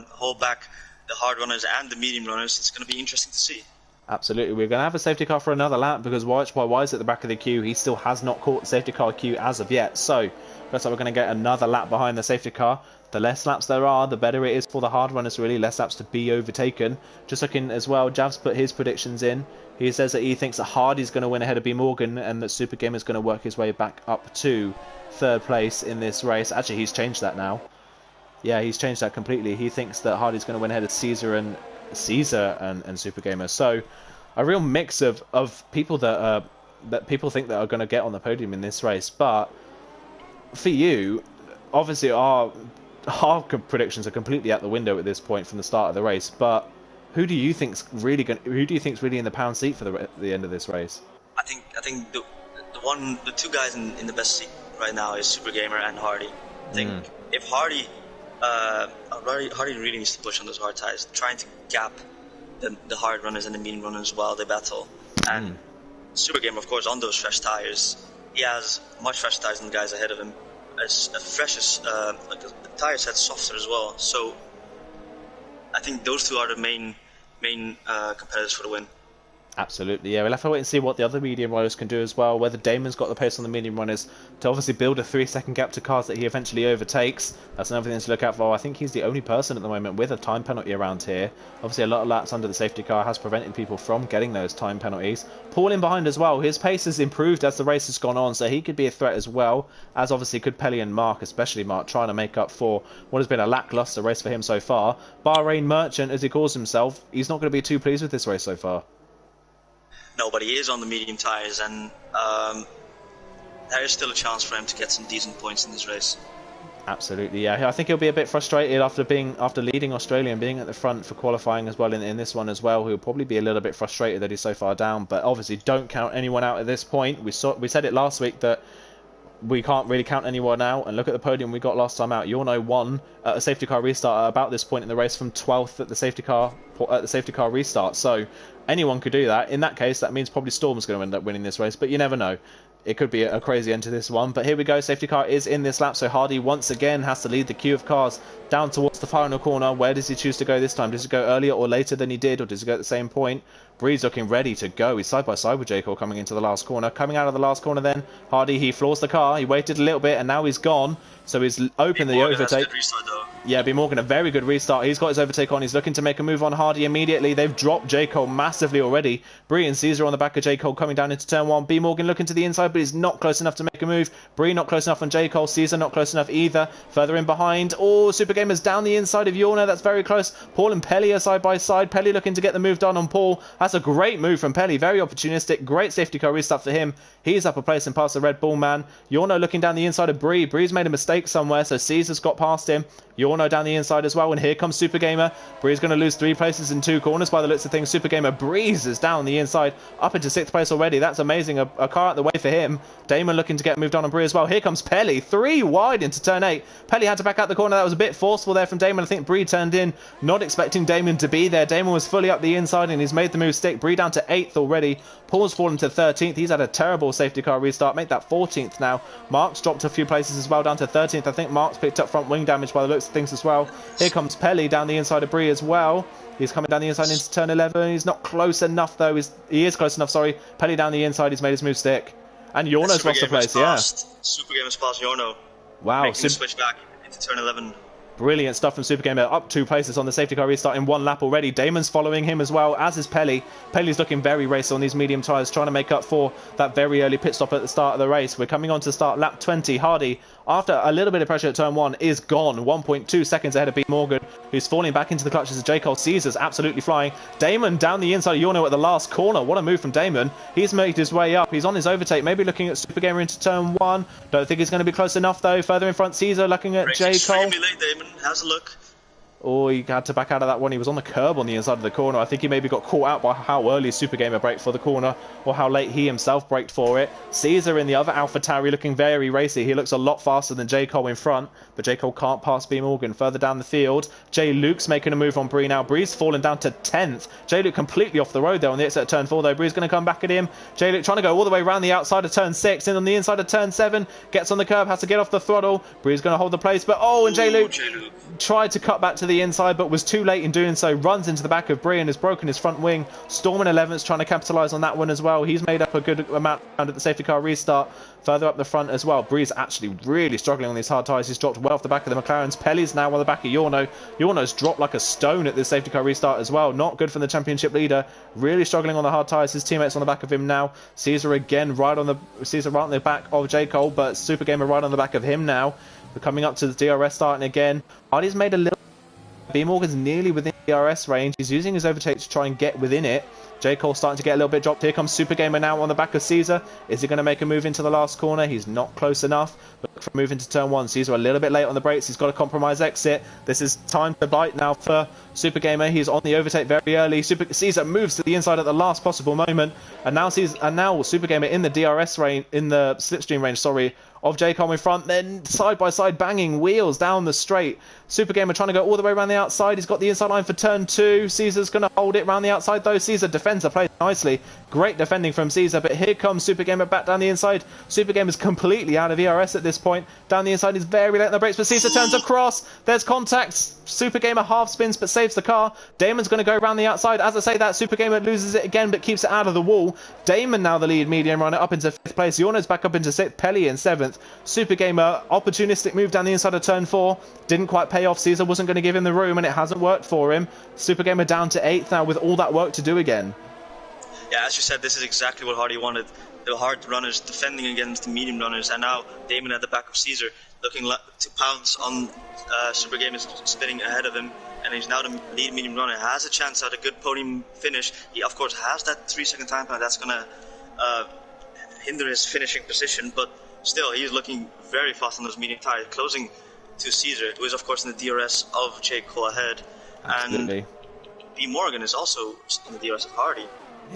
hold back the hard runners and the medium runners. It's going to be interesting to see. Absolutely. We're going to have a safety car for another lap because Watch by Wise at the back of the queue. He still has not caught the safety car queue as of yet. So looks like we're going to get another lap behind the safety car. The less laps there are, the better it is for the hard runners, really. Less laps to be overtaken. Just looking as well, Jav's put his predictions in. He says that he thinks that Hardy's going to win ahead of B. Morgan and that Super Gamer's going to work his way back up to third place in this race. Actually, he's changed that now. Yeah, he's changed that completely. He thinks that Hardy's going to win ahead of Caesar and Super Gamer. So a real mix of people that people think that are going to get on the podium in this race. But for you, obviously our predictions are completely out the window at this point from the start of the race. But who do you think's really in the pound seat for the end of this race? I think the two guys in the best seat right now is Super Gamer and Hardy. I think if Hardy really needs to push on those hard tires, trying to gap the hard runners and the medium runners while they battle. And Super Gamer, of course, on those fresh tires, he has much fresher tires than the guys ahead of him. As fresh as the tire set's softer as well. So I think those two are the main competitors for the win. Absolutely, yeah. We'll have to wait and see what the other medium runners can do as well. Whether Damon's got the pace on the medium runners to obviously build a 3-second gap to cars that he eventually overtakes. That's another thing to look out for. I think he's the only person at the moment with a time penalty around here. Obviously, a lot of laps under the safety car has prevented people from getting those time penalties. Paul in behind as well. His pace has improved as the race has gone on, so he could be a threat as well, as obviously could Pelly and Mark, especially Mark, trying to make up for what has been a lackluster race for him so far. Bahrain Merchant, as he calls himself, he's not going to be too pleased with this race so far. No, but he is on the medium tyres, and there is still a chance for him to get some decent points in this race. Absolutely, yeah. I think he'll be a bit frustrated after leading Australia and being at the front for qualifying as well in this one as well. He'll probably be a little bit frustrated that he's so far down. But obviously, don't count anyone out at this point. We said it last week that we can't really count anyone out. And look at the podium we got last time out. Yorno won at a safety car restart at about this point in the race from 12th at the safety car restart. So anyone could do that. In that case, that means probably Storm's going to end up winning this race. But you never know. It could be a crazy end to this one. But here we go. Safety car is in this lap. So Hardy once again has to lead the queue of cars down towards the final corner. Where does he choose to go this time? Does he go earlier or later than he did? Or does he go at the same point? Breeze looking ready to go. He's side by side with J. Cole coming into the last corner. Coming out of the last corner then, Hardy, he floors the car. He waited a little bit and now he's gone. So he's opened the overtake. Yeah, B. Morgan, a very good restart. He's got his overtake on. He's looking to make a move on Hardy immediately. They've dropped J. Cole massively already. Bree and Caesar on the back of J. Cole coming down into turn 1. B. Morgan looking to the inside, but he's not close enough to make a move. Bree not close enough on J. Cole. Caesar not close enough either. Further in behind. Oh, Super Gamer's down the inside of Yorno. That's very close. Paul and Pelly are side by side. Pelly looking to get the move done on Paul. That's a great move from Pelly. Very opportunistic. Great safety car restart for him. He's up a place and past the Red Bull man. Yorno looking down the inside of Bree. Bree's made a mistake somewhere, so Caesar's got past him. Yorno down the inside as well, and here comes Super Gamer. Bree's going to lose 3 places in 2 corners by the looks of things. Super Gamer breezes down the inside, up into 6th place already. That's amazing. A car out the way for him. Damon looking to get moved on Bree as well. Here comes Pelly, 3 wide into turn 8. Pelly had to back out the corner. That was a bit forceful there from Damon. I think Bree turned in, not expecting Damon to be there. Damon was fully up the inside, and he's made the move stick. Bree down to 8th already. Paul's fallen to 13th. He's had a terrible safety car restart. Make that 14th now. Mark's dropped a few places as well, down to 13th. I think Mark's picked up front wing damage by the looks of things as well. Here comes Pelly down the inside of Bree as well. He's coming down the inside into turn 11. He's not close enough though. He is close enough, sorry. Pelly down the inside. He's made his move stick. And Yorno's lost the place, yeah. Super Gamer's passed Yorno. Wow. Making the switch back into turn 11. Brilliant stuff from Super Gamer, up 2 places on the safety car restart in 1 lap already. Damon's following him as well, as is Pelly. Pelly's looking very racy on these medium tyres, trying to make up for that very early pit stop at the start of the race. We're coming on to start lap 20. Hardy, after a little bit of pressure at turn 1, is gone. 1.2 seconds ahead of B. Morgan, who's falling back into the clutches of J. Cole. Caesar's absolutely flying. Damon down the inside of Yorno at the last corner. What a move from Damon. He's made his way up. He's on his overtake, maybe looking at Super Gamer into turn 1. Don't think he's going to be close enough though. Further in front, Caesar looking at J. Cole. Extremely late, Damon. Has a look. Oh, he had to back out of that one. He was on the curb on the inside of the corner. I think he maybe got caught out by how early Super Gamer braked for the corner or how late he himself braked for it. Caesar in the other AlphaTauri looking very racy. He looks a lot faster than J. Cole in front, but J. Cole can't pass B. Morgan. Further down the field, J. Luke's making a move on Bree now. Bree's fallen down to 10th. J. Luke completely off the road there on the exit at turn 4 though. Bree's going to come back at him. J. Luke trying to go all the way around the outside of turn 6 and on the inside of turn 7. Gets on the curb, has to get off the throttle. Bree's going to hold the place, but oh, and J. Luke tried to cut back to the inside, but was too late in doing so. Runs into the back of Bree and has broken his front wing. Storm in 11th trying to capitalise on that one as well. He's made up a good amount at the safety car restart. Further up the front as well. Bree's actually really struggling on these hard tyres. He's dropped well off the back of the McLarens. Pelly's now on the back of Yorno. Yorno's dropped like a stone at this safety car restart as well. Not good for the championship leader. Really struggling on the hard tyres. His teammates on the back of him now. Caesar again right on the back of J. Cole, but Super Gamer right on the back of him now. We're coming up to the DRS starting again. Hardy's made a little... B. Morgan's nearly within DRS range. He's using his overtake to try and get within it. J. Cole starting to get a little bit dropped. Here comes Super Gamer now on the back of Caesar. Is he going to make a move into the last corner? He's not close enough. Look for a move into turn 1. Caesar a little bit late on the brakes. He's got a compromise exit. This is time to bite now for Super Gamer. He's on the overtake very early. Caesar moves to the inside at the last possible moment. And now Super Gamer in the DRS range, in the slipstream range, sorry, of J. Cole in front, then side by side banging wheels down the straight. Super Gamer trying to go all the way around the outside. He's got the inside line for turn 2. Caesar's going to hold it around the outside though. Caesar defends the place nicely. Great defending from Caesar, but here comes Super Gamer back down the inside. Super Gamer's completely out of ERS at this point. Down the inside is very late on the brakes, but Caesar turns across. There's contact. Super Gamer half spins but saves the car. Damon's going to go around the outside. As I say that, Super Gamer loses it again but keeps it out of the wall. Damon now the lead medium runner up into 5th place. Yorno's back up into 6th. Pelly in 7th. Super Gamer, opportunistic move down the inside of turn 4. Didn't quite pay off. Caesar wasn't going to give him the room and it hasn't worked for him. Super Gamer down to 8th now with all that work to do again. Yeah, as you said, this is exactly what Hardy wanted. The hard runners defending against the medium runners, and now Damon at the back of Caesar looking to pounce on Super Gamer spinning ahead of him, and he's now the lead medium runner. Has a chance at a good podium finish. He of course has that 3-second time penalty that's gonna hinder his finishing position, but still he's looking very fast on those medium tires, closing to Caesar, who is of course in the DRS of J. Cole ahead. Absolutely. And B. Morgan is also in the DRS of Hardy.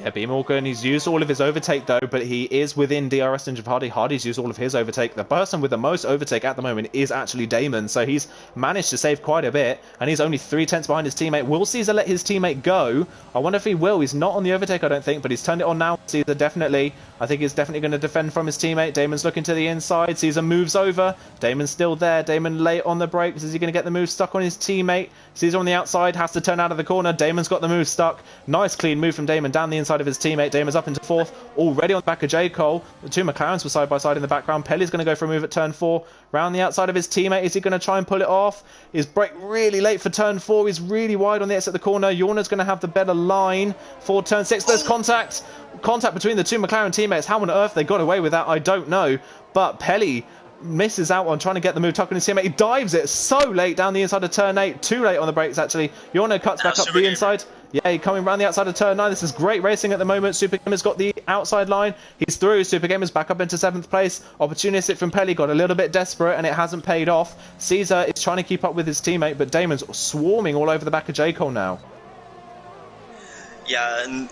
Yeah, B. Morgan, he's used all of his overtake though, but he is within DRS range of Hardy. Hardy's used all of his overtake. The person with the most overtake at the moment is actually Damon, so he's managed to save quite a bit, and he's only 3/10 behind his teammate. Will Caesar let his teammate go? I wonder if he will. He's not on the overtake, I don't think, but he's turned it on now. Caesar definitely, I think he's definitely going to defend from his teammate. Damon's looking to the inside. Caesar moves over. Damon's still there. Damon late on the brakes. Is he going to get the move stuck on his teammate? Caesar on the outside, has to turn out of the corner. Damon's got the move stuck. Nice clean move from Damon down the inside of his teammate. Damon's up into fourth, already on the back of J. Cole. The two McLarens were side by side in the background. Pelly's going to go for a move at turn 4. Round the outside of his teammate. Is he going to try and pull it off? His brake really late for turn 4. He's really wide on the exit of the corner. Yorna's going to have the better line for turn 6. There's contact. Contact between the two McLaren teammates. How on earth they got away with that, I don't know. But Pelly misses out on trying to get the move tucked on his teammate. He dives it so late down the inside of turn 8. Too late on the brakes, actually. Yorna cuts back up the inside. Yeah, he's coming around the outside of turn 9. This is great racing at the moment. Super Gamer's got the outside line. He's through. Super Gamer's back up into 7th place. Opportunistic from Pelly. Got a little bit desperate and it hasn't paid off. Caesar is trying to keep up with his teammate, but Damon's swarming all over the back of J. Cole now. Yeah, and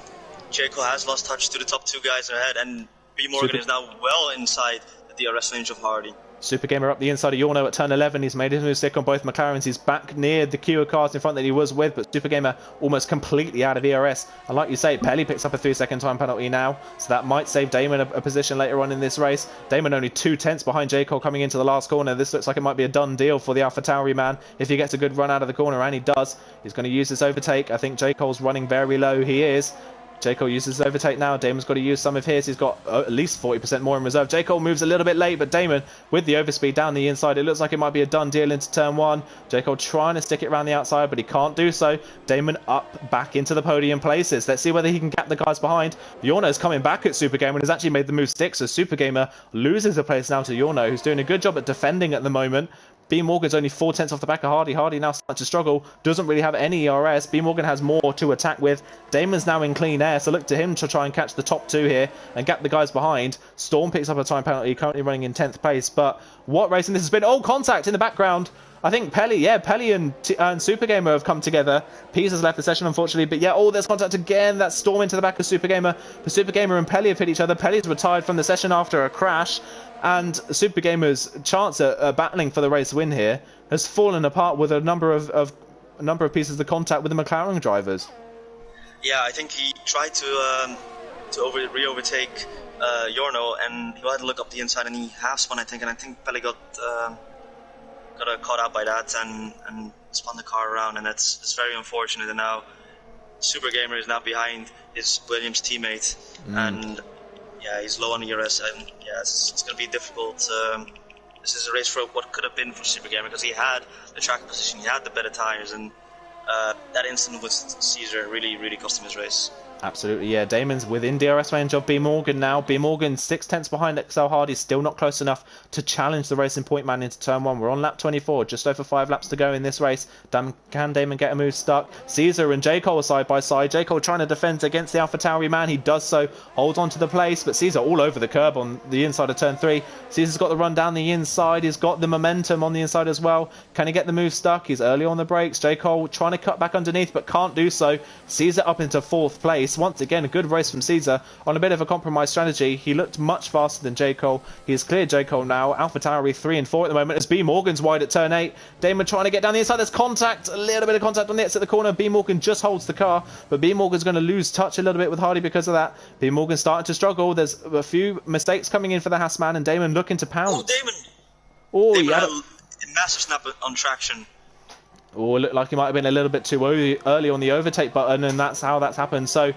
J. Cole has lost touch to the top 2 guys ahead, and B. Morgan is now well inside the DRS range of Hardy. Super Gamer up the inside of Yorno at turn 11. He's made his move stick on both McLarens. He's back near the queue of cars in front that he was with, but Super Gamer almost completely out of ERS. And like you say, Pelly picks up a 3-second time penalty now, so that might save Damon a position later on in this race. Damon only 2/10 behind J. Cole coming into the last corner. This looks like it might be a done deal for the AlphaTauri man if he gets a good run out of the corner, and he does. He's going to use this overtake. I think J. Cole's running very low. He is. J. Cole uses his overtake now. Damon's got to use some of his. He's got at least 40% more in reserve. J. Cole moves a little bit late, but Damon with the overspeed down the inside. It looks like it might be a done deal into turn 1. J. Cole trying to stick it around the outside, but he can't do so. Damon up back into the podium places. Let's see whether he can get the guys behind. Yorno's coming back at Super Gamer and has actually made the move stick, so Super Gamer loses a place now to Yorno, who's doing a good job at defending at the moment. B. Morgan's only 4/10 off the back of Hardy. Hardy now starting to struggle. Doesn't really have any ERS. B. Morgan has more to attack with. Damon's now in clean air, so look to him to try and catch the top 2 here and gap the guys behind. Storm picks up a time penalty, currently running in 10th place. But what racing this has been. Oh, contact in the background. I think Pelly and Super Gamer have come together. Pease has left the session, unfortunately. But yeah, oh, there's contact again. That's Storm into the back of Super Gamer. But Super Gamer and Pelly have hit each other. Pelly's retired from the session after a crash. And Super Gamer's chance at battling for the race win here has fallen apart with a number of pieces of contact with the McLaren drivers. Yeah, I think he tried to re-overtake Yorno, and he had to look up the inside, and he half spun, I think, and I think Pelly got caught out by that and spun the car around, and it's very unfortunate. And now Super Gamer is now behind his Williams teammate, and yeah, he's low on ERS, and yeah, it's going to be difficult. This is a race for what could have been for Super Gamer, because he had the track position, he had the better tires, and that incident with Caesar really cost him his race. Absolutely, yeah. Damon's within DRS range of B. Morgan now. B. Morgan 6/10 behind XL Hardy, still not close enough to challenge the Racing Point man into turn 1. We're on lap 24, just over 5 laps to go in this race. Can Damon get a move stuck? Caesar and J. Cole are side by side. J. Cole trying to defend against the AlphaTauri man. He does so, holds on to the place, but Caesar all over the curb on the inside of turn 3. Caesar's got the run down the inside. He's got the momentum on the inside as well. Can he get the move stuck? He's early on the brakes. J. Cole trying to cut back underneath, but can't do so. Caesar up into 4th place. Once again, a good race from Caesar on a bit of a compromised strategy. He looked much faster than J. Cole. He has cleared J. Cole now. AlphaTauri 3 and 4 at the moment as B. Morgan's wide at turn 8. Damon trying to get down the inside. There's contact, a little bit of contact on the exit of the corner. B. Morgan just holds the car, but B. Morgan's going to lose touch a little bit with Hardy because of that. B. Morgan's starting to struggle. There's a few mistakes coming in for the Haas man, and Damon looking to pounce. Oh, Damon! Oh, Damon yeah. had a massive snap on traction. Oh, it looked like he might have been a little bit too early on the overtake button, and that's how that's happened. So,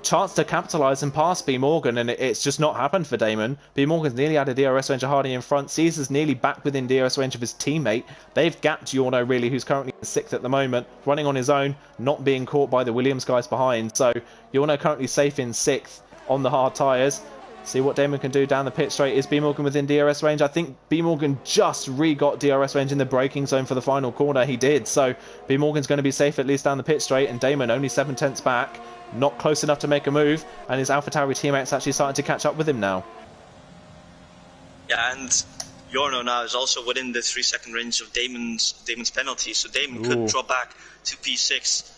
chance to capitalise and pass B. Morgan, and it's just not happened for Damon. B. Morgan's nearly out of DRS range of Hardy in front. Caesar's nearly back within DRS range of his teammate. They've gapped Yorno, really, who's currently in 6th at the moment, running on his own, not being caught by the Williams guys behind. So, Yorno currently safe in 6th on the hard tyres. See what Damon can do down the pit straight. Is B. Morgan within DRS range? I think B. Morgan just re-got DRS range in the braking zone for the final corner. He did. So B. Morgan's going to be safe at least down the pit straight. And Damon only 7/10 back. Not close enough to make a move. And his AlphaTauri teammate's actually starting to catch up with him now. Yeah, and Yorno now is also within the 3-second range of Damon's penalty, so Damon could drop back to P6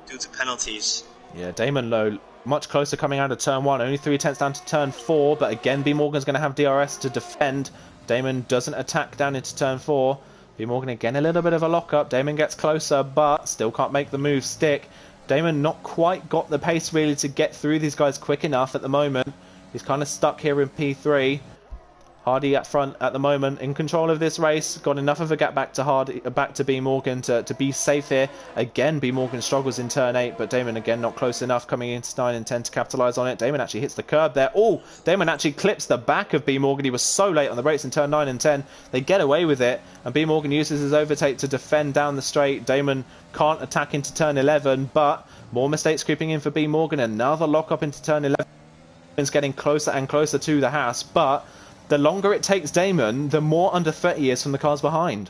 due to penalties. Yeah, Damon low, much closer coming out of turn 1, only 3/10 down to turn 4, but again B Morgan's going to have DRS to defend. Damon doesn't attack down into turn 4. B Morgan again a little bit of a lock-up. Damon gets closer, but still can't make the move stick. Damon not quite got the pace really to get through these guys quick enough at the moment. He's kind of stuck here in P3. Hardy up front at the moment, in control of this race. Got enough of a gap back to Hardy, back to B Morgan to be safe here. Again, B Morgan struggles in turn 8, but Damon again not close enough, coming into 9 and 10 to capitalise on it. Damon actually hits the curb there. Oh, Damon actually clips the back of B Morgan. He was so late on the brakes in turn 9 and 10. They get away with it, and B Morgan uses his overtake to defend down the straight. Damon can't attack into turn 11, but more mistakes creeping in for B Morgan. Another lock up into turn 11. Damon's getting closer and closer to the house, but the longer it takes Damon, the more under threat he is from the cars behind.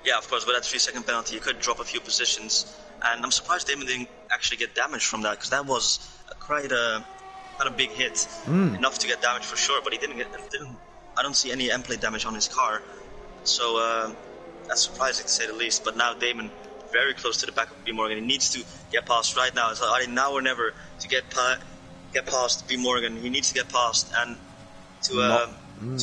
Yeah, of course, with that 3-second penalty, you could drop a few positions. And I'm surprised Damon didn't actually get damage from that, because that was quite a big hit. Enough to get damage for sure, but he didn't. I don't see any end plate damage on his car. So that's surprising to say the least. But now Damon very close to the back of B Morgan. He needs to get past right now. It's like now or never to get past B Morgan. He needs to get past and to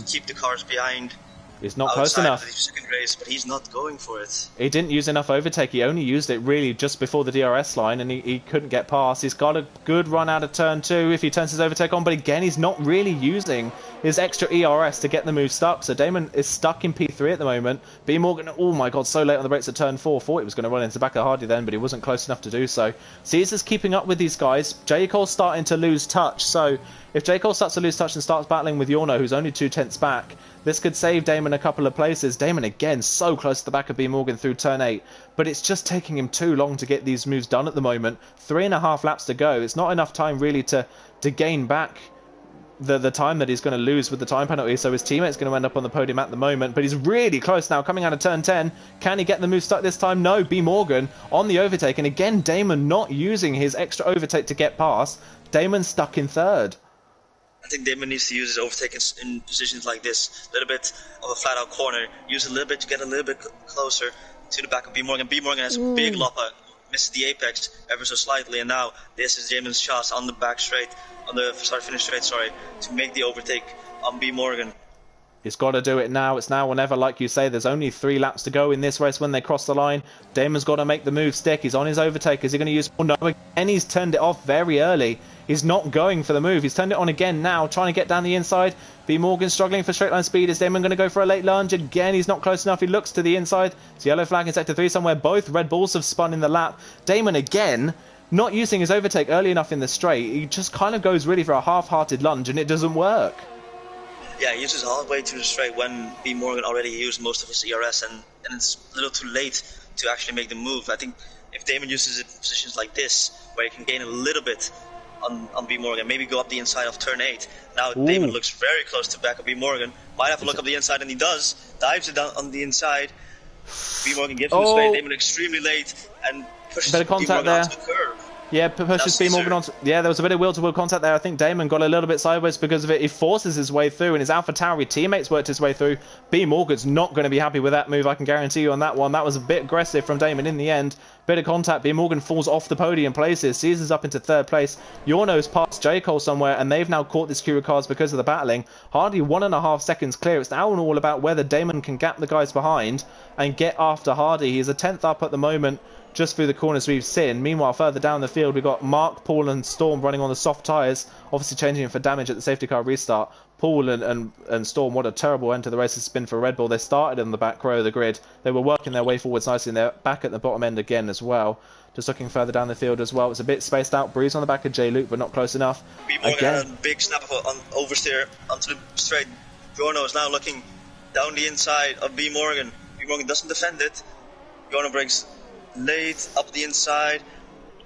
keep the cars behind. It's not close enough. The second race, but he's not going for it. He didn't use enough overtake. He only used it really just before the DRS line, and he couldn't get past. He's got a good run out of turn 2 if he turns his overtake on, but again, he's not really using his extra ERS to get the move stuck. So Damon is stuck in P3 at the moment. B Morgan, oh my god, so late on the brakes at turn 4. Thought he was going to run into the back of Hardy then, but he wasn't close enough to do so. Caesar's keeping up with these guys. J. Cole's starting to lose touch, so if J. Cole starts to lose touch and starts battling with Yorno, who's only 2/10 back, this could save Damon a couple of places. Damon again so close to the back of B Morgan through turn 8, but it's just taking him too long to get these moves done at the moment. 3.5 laps to go. It's not enough time really to gain back the time that he's going to lose with the time penalty, so his teammate's going to end up on the podium at the moment, but he's really close now coming out of turn 10. Can he get the move stuck this time? No. B Morgan on the overtake, and again Damon not using his extra overtake to get past. Damon stuck in 3rd. I think Damon needs to use his overtake in positions like this. A little bit of a flat-out corner. Use a little bit to get a little bit closer to the back of B Morgan. B Morgan has a big lopper. Misses the apex ever so slightly. And now this is Damon's chance on the back straight, on the start-finish straight, sorry, to make the overtake on B Morgan. He's got to do it now. It's now or never, like you say. There's only 3 laps to go in this race when they cross the line. Damon's got to make the move stick. He's on his overtake. Is he going to use... Oh, no, again, he's turned it off very early. He's not going for the move. He's turned it on again now, trying to get down the inside. B Morgan struggling for straight line speed. Is Damon going to go for a late lunge? Again, he's not close enough. He looks to the inside. It's yellow flag in sector 3 somewhere. Both Red Bulls have spun in the lap. Damon again, not using his overtake early enough in the straight. He just kind of goes really for a half-hearted lunge, and it doesn't work. Yeah, he uses halfway to the straight when B Morgan already used most of his ERS, and it's a little too late to actually make the move. I think if Damon uses it in positions like this, where he can gain a little bit on B Morgan, maybe go up the inside of turn 8. Now Damon looks very close to back of B Morgan. Might have to look up the inside, and he does. Dives it down on the inside. B Morgan gives him the space. Damon extremely late and pushes B Morgan onto the curve. Yeah, pushes B Morgan onto... Yeah, there was a bit of will-to-will contact there. I think Damon got a little bit sideways because of it. He forces his way through, and his AlphaTauri teammates worked his way through. B Morgan's not going to be happy with that move, I can guarantee you on that one. That was a bit aggressive from Damon in the end. Bit of contact. B Morgan falls off the podium places. Caesar's up into 3rd place. Yorno's past J. Cole somewhere, and they've now caught this queue of cars because of the battling. Hardly 1.5 seconds clear. It's now all about whether Damon can gap the guys behind and get after Hardy. He's a 10th up at the moment, just through the corners we've seen. Meanwhile, further down the field, we've got Mark, Paul and Storm running on the soft tyres, obviously changing for damage at the safety car restart. Paul and Storm, what a terrible end to the race has been for Red Bull. They started in the back row of the grid. They were working their way forwards nicely, and they're back at the bottom end again as well. Just looking further down the field as well. It's a bit spaced out. Breeze on the back of J-Luke, but not close enough. B Morgan had a big snap of oversteer onto the straight. Yorno is now looking down the inside of B Morgan. B Morgan doesn't defend it. Yorno breaks late up the inside.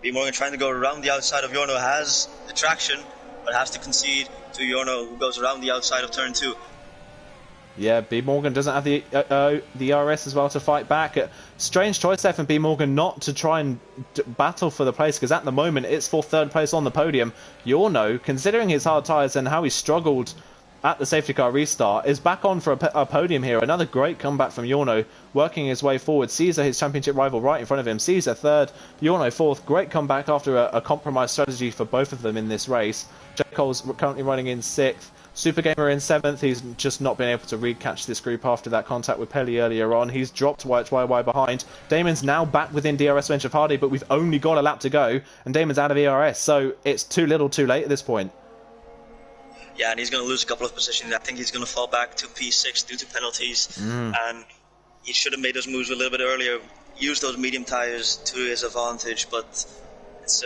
B Morgan trying to go around the outside of Yorno, has the traction, but has to concede to Yorno, who goes around the outside of turn 2. Yeah, B Morgan doesn't have the RS as well to fight back. Strange choice there from B Morgan not to try and battle for the place, because at the moment it's for 3rd place on the podium. Yorno, considering his hard tyres and how he struggled at the safety car restart, is back on for a podium here. Another great comeback from Yorno, working his way forward. Caesar, his championship rival, right in front of him. Caesar third, Yorno fourth. Great comeback after a compromised strategy for both of them in this race. J. Cole's currently running in sixth. Super Gamer in seventh. He's just not been able to recatch this group after that contact with Pelly earlier on. He's dropped YY behind. Damon's now back within DRS range of Hardy, but we've only got a lap to go, and Damon's out of ERS, so it's too little too late at this point. Yeah, and he's going to lose a couple of positions. I think he's going to fall back to P6 due to penalties, and he should have made those moves a little bit earlier, use those medium tires to his advantage, but it's,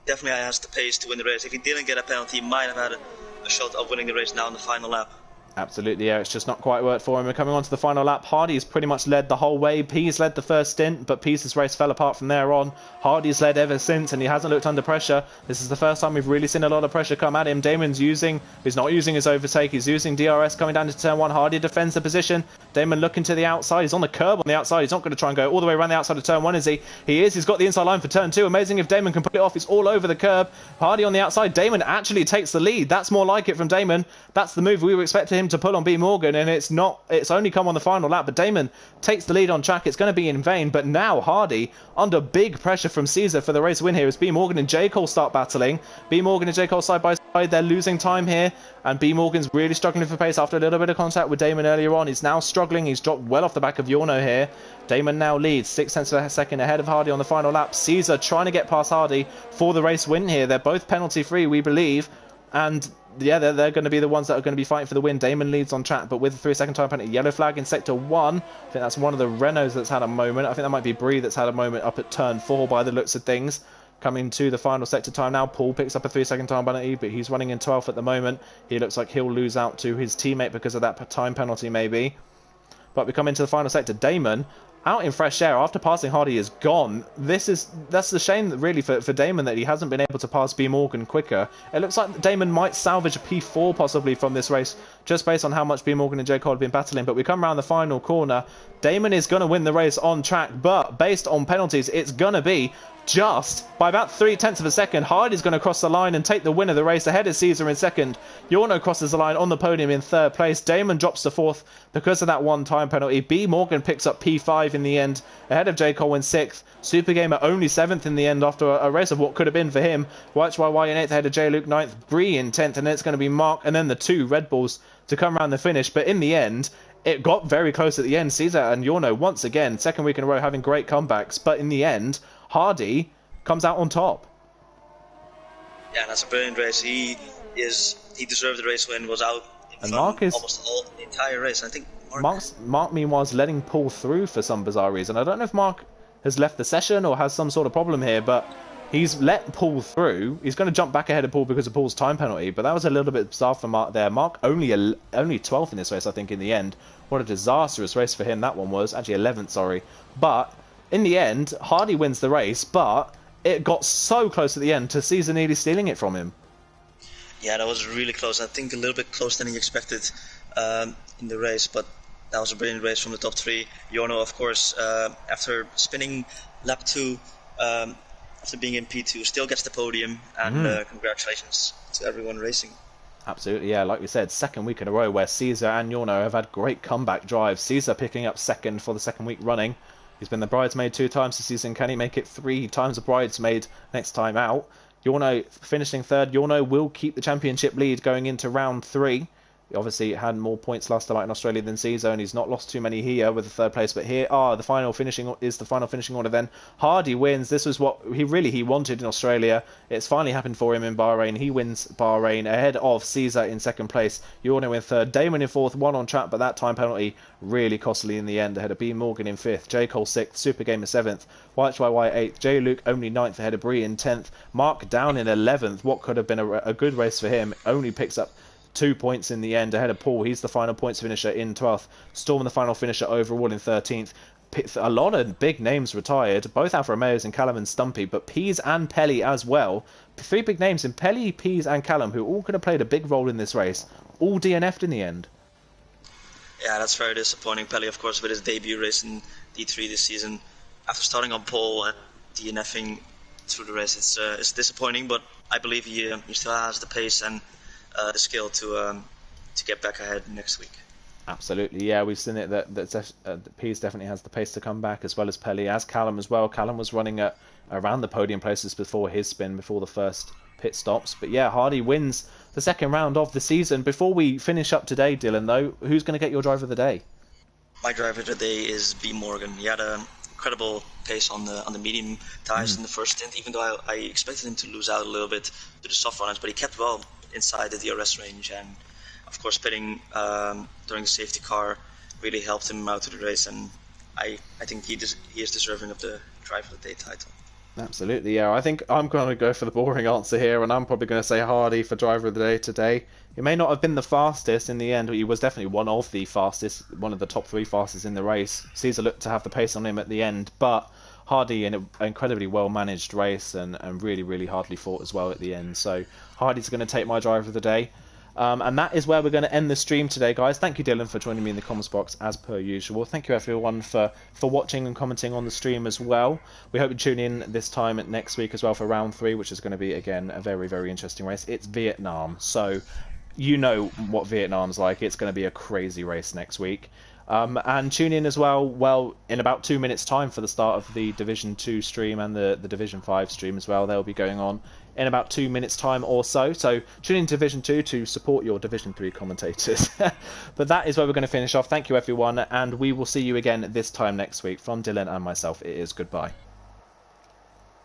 definitely has the pace to win the race. If he didn't get a penalty, he might have had a shot of winning the race now in the final lap. Absolutely, yeah, it's just not quite worked for him. We're coming on to the final lap. Hardy's pretty much led the whole way. Pease led the first stint, but Pease's race fell apart from there on. Hardy's led ever since, and he hasn't looked under pressure. This is the first time we've really seen a lot of pressure come at him. He's not using his overtake, he's using DRS coming down into turn one. Hardy defends the position. Damon looking to the outside. He's on the curb on the outside. He's not going to try and go all the way around the outside of turn one, is he? He is. He's got the inside line for turn two. Amazing if Damon can put it off. It's all over the curb. Hardy on the outside. Damon actually takes the lead. That's more like it from Damon. That's the move we were expecting him to pull on B. Morgan, and it's not. It's only come on the final lap, but Damon takes the lead on track. It's going to be in vain, but now Hardy under big pressure from Caesar for the race win here as B. Morgan and J. Cole start battling. B. Morgan and J. Cole side by side. They're losing time here, and B. Morgan's really struggling for pace after a little bit of contact with Damon earlier on. He's now struggling. He's dropped well off the back of Yorno here. Damon now leads 6 tenths of a second ahead of Hardy on the final lap. Caesar trying to get past Hardy for the race win here. They're both penalty free, we believe, and yeah, they're going to be the ones that are going to be fighting for the win. Damon leads on track, but with a 3-second time penalty. Yellow flag in sector 1. I think that's one of the Renaults that's had a moment. I think that might be Bree that's had a moment up at turn 4 by the looks of things. Coming to the final sector time now. Paul picks up a 3-second time penalty, but he's running in 12th at the moment. He looks like he'll lose out to his teammate because of that time penalty maybe. But we come into the final sector. Damon out in fresh air after passing Hardy is gone. That's the shame really for Damon that he hasn't been able to pass B. Morgan quicker. It looks like Damon might salvage a P4 possibly from this race just based on how much B. Morgan and J. Cole have been battling. But we come around the final corner. Damon is going to win the race on track, but based on penalties it's going to be just by about 3 tenths of a second. Hardy's going to cross the line and take the win of the race ahead of Caesar in second. Yorno crosses the line on the podium in third place. Damon drops to fourth because of that one time penalty. B. Morgan picks up P5 in the end ahead of J. Cole in sixth. Super Gamer only seventh in the end after a race of what could have been for him. YY in eighth ahead of J. Luke ninth. Bree in 10th, and then it's going to be Mark and then the two Red Bulls to come around the finish. But in the end, it got very close at the end. Caesar and Yorno once again, second week in a row, having great comebacks. But in the end, Hardy comes out on top. Yeah, that's a brilliant race. He deserved the race win. Was out in And front Mark is almost all the entire race. I think Mark meanwhile is letting Paul through for some bizarre reason. I don't know if Mark has left the session or has some sort of problem here, but he's let Paul through. He's going to jump back ahead of Paul because of Paul's time penalty, but that was a little bit bizarre for Mark there. Mark only 12th in this race, I think, in the end. What a disastrous race for him that one was. Actually 11th, sorry. But in the end, Hardy wins the race, but it got so close at the end to Caesar nearly stealing it from him. Yeah, that was really close. I think a little bit closer than he expected in the race, but that was a brilliant race from the top three. Yorno, of course, after spinning lap 2, after being in P2, still gets the podium, and congratulations to everyone racing. Absolutely, yeah, like we said, second week in a row where Caesar and Yorno have had great comeback drives. Caesar picking up second for the second week running. He's been the bridesmaid 2 times this season. Can he make it 3 times a bridesmaid next time out? Yorno finishing third. Yorno will keep the championship lead going into round 3. He obviously had more points last time out in Australia than Caesar, and he's not lost too many here with the third place. But here the final finishing order. Then Hardy wins. This was what he wanted in Australia. It's finally happened for him in Bahrain. He wins Bahrain ahead of Caesar in second place. Yorno in third. Damon in fourth. One on track, but that time penalty really costly in the end. Ahead of B. Morgan in fifth. J. Cole sixth. Super Gamer seventh. YY eighth. J. Luke only ninth ahead of Bree in 10th. Mark down in 11th. What could have been a good race for him. Only picks up 2 points in the end ahead of Paul. He's the final points finisher in 12th. Storm the final finisher overall in 13th. A lot of big names retired, both Alfa Romeos and Callum and Stumpy, but Pease and Pelly as well. 3 big names in Pelly, Pease and Callum, who all could have played a big role in this race. All DNF'd in the end. Yeah, that's very disappointing. Pelly, of course, with his debut race in D3 this season, after starting on pole and DNFing through the race, it's disappointing, but I believe he still has the pace and the skill to get back ahead next week. Absolutely, yeah, we've seen it that Pease definitely has the pace to come back, as well as Pelly, as Callum as well. Callum was running at around the podium places before his spin, before the first pit stops. But yeah, Hardy wins the second round of the season. Before we finish up today, Dylan, though, who's going to get your driver of the day? My driver today is B Morgan. He had an incredible pace on the medium tires in the first stint, even though I expected him to lose out a little bit to the soft runners, but he kept well inside the DRS range, and of course pitting during the safety car really helped him out to the race, and I think he is deserving of the driver of the day title. Absolutely, yeah. I think I'm going to go for the boring answer here, and I'm probably going to say Hardy for driver of the day today. He may not have been the fastest in the end, but he was definitely one of the fastest, one of the top 3 fastest in the race. Caesar looked to have the pace on him at the end, but Hardy in an incredibly well managed race and really, really hardly fought as well at the end. So Hardy's going to take my driver of the day. And that is where we're going to end the stream today, guys. Thank you, Dylan, for joining me in the comments box as per usual. Thank you, everyone, for watching and commenting on the stream as well. We hope you tune in this time next week as well for round 3, which is going to be, again, a very, very interesting race. It's Vietnam, so you know what Vietnam's like. It's going to be a crazy race next week. And tune in as well, in about 2 minutes' time for the start of the Division 2 stream and the Division 5 stream as well. They'll be going on in about 2 minutes' time or so. So tune in to Division 2 to support your Division 3 commentators. But that is where we're going to finish off. Thank you, everyone, and we will see you again this time next week. From Dylan and myself, it is goodbye.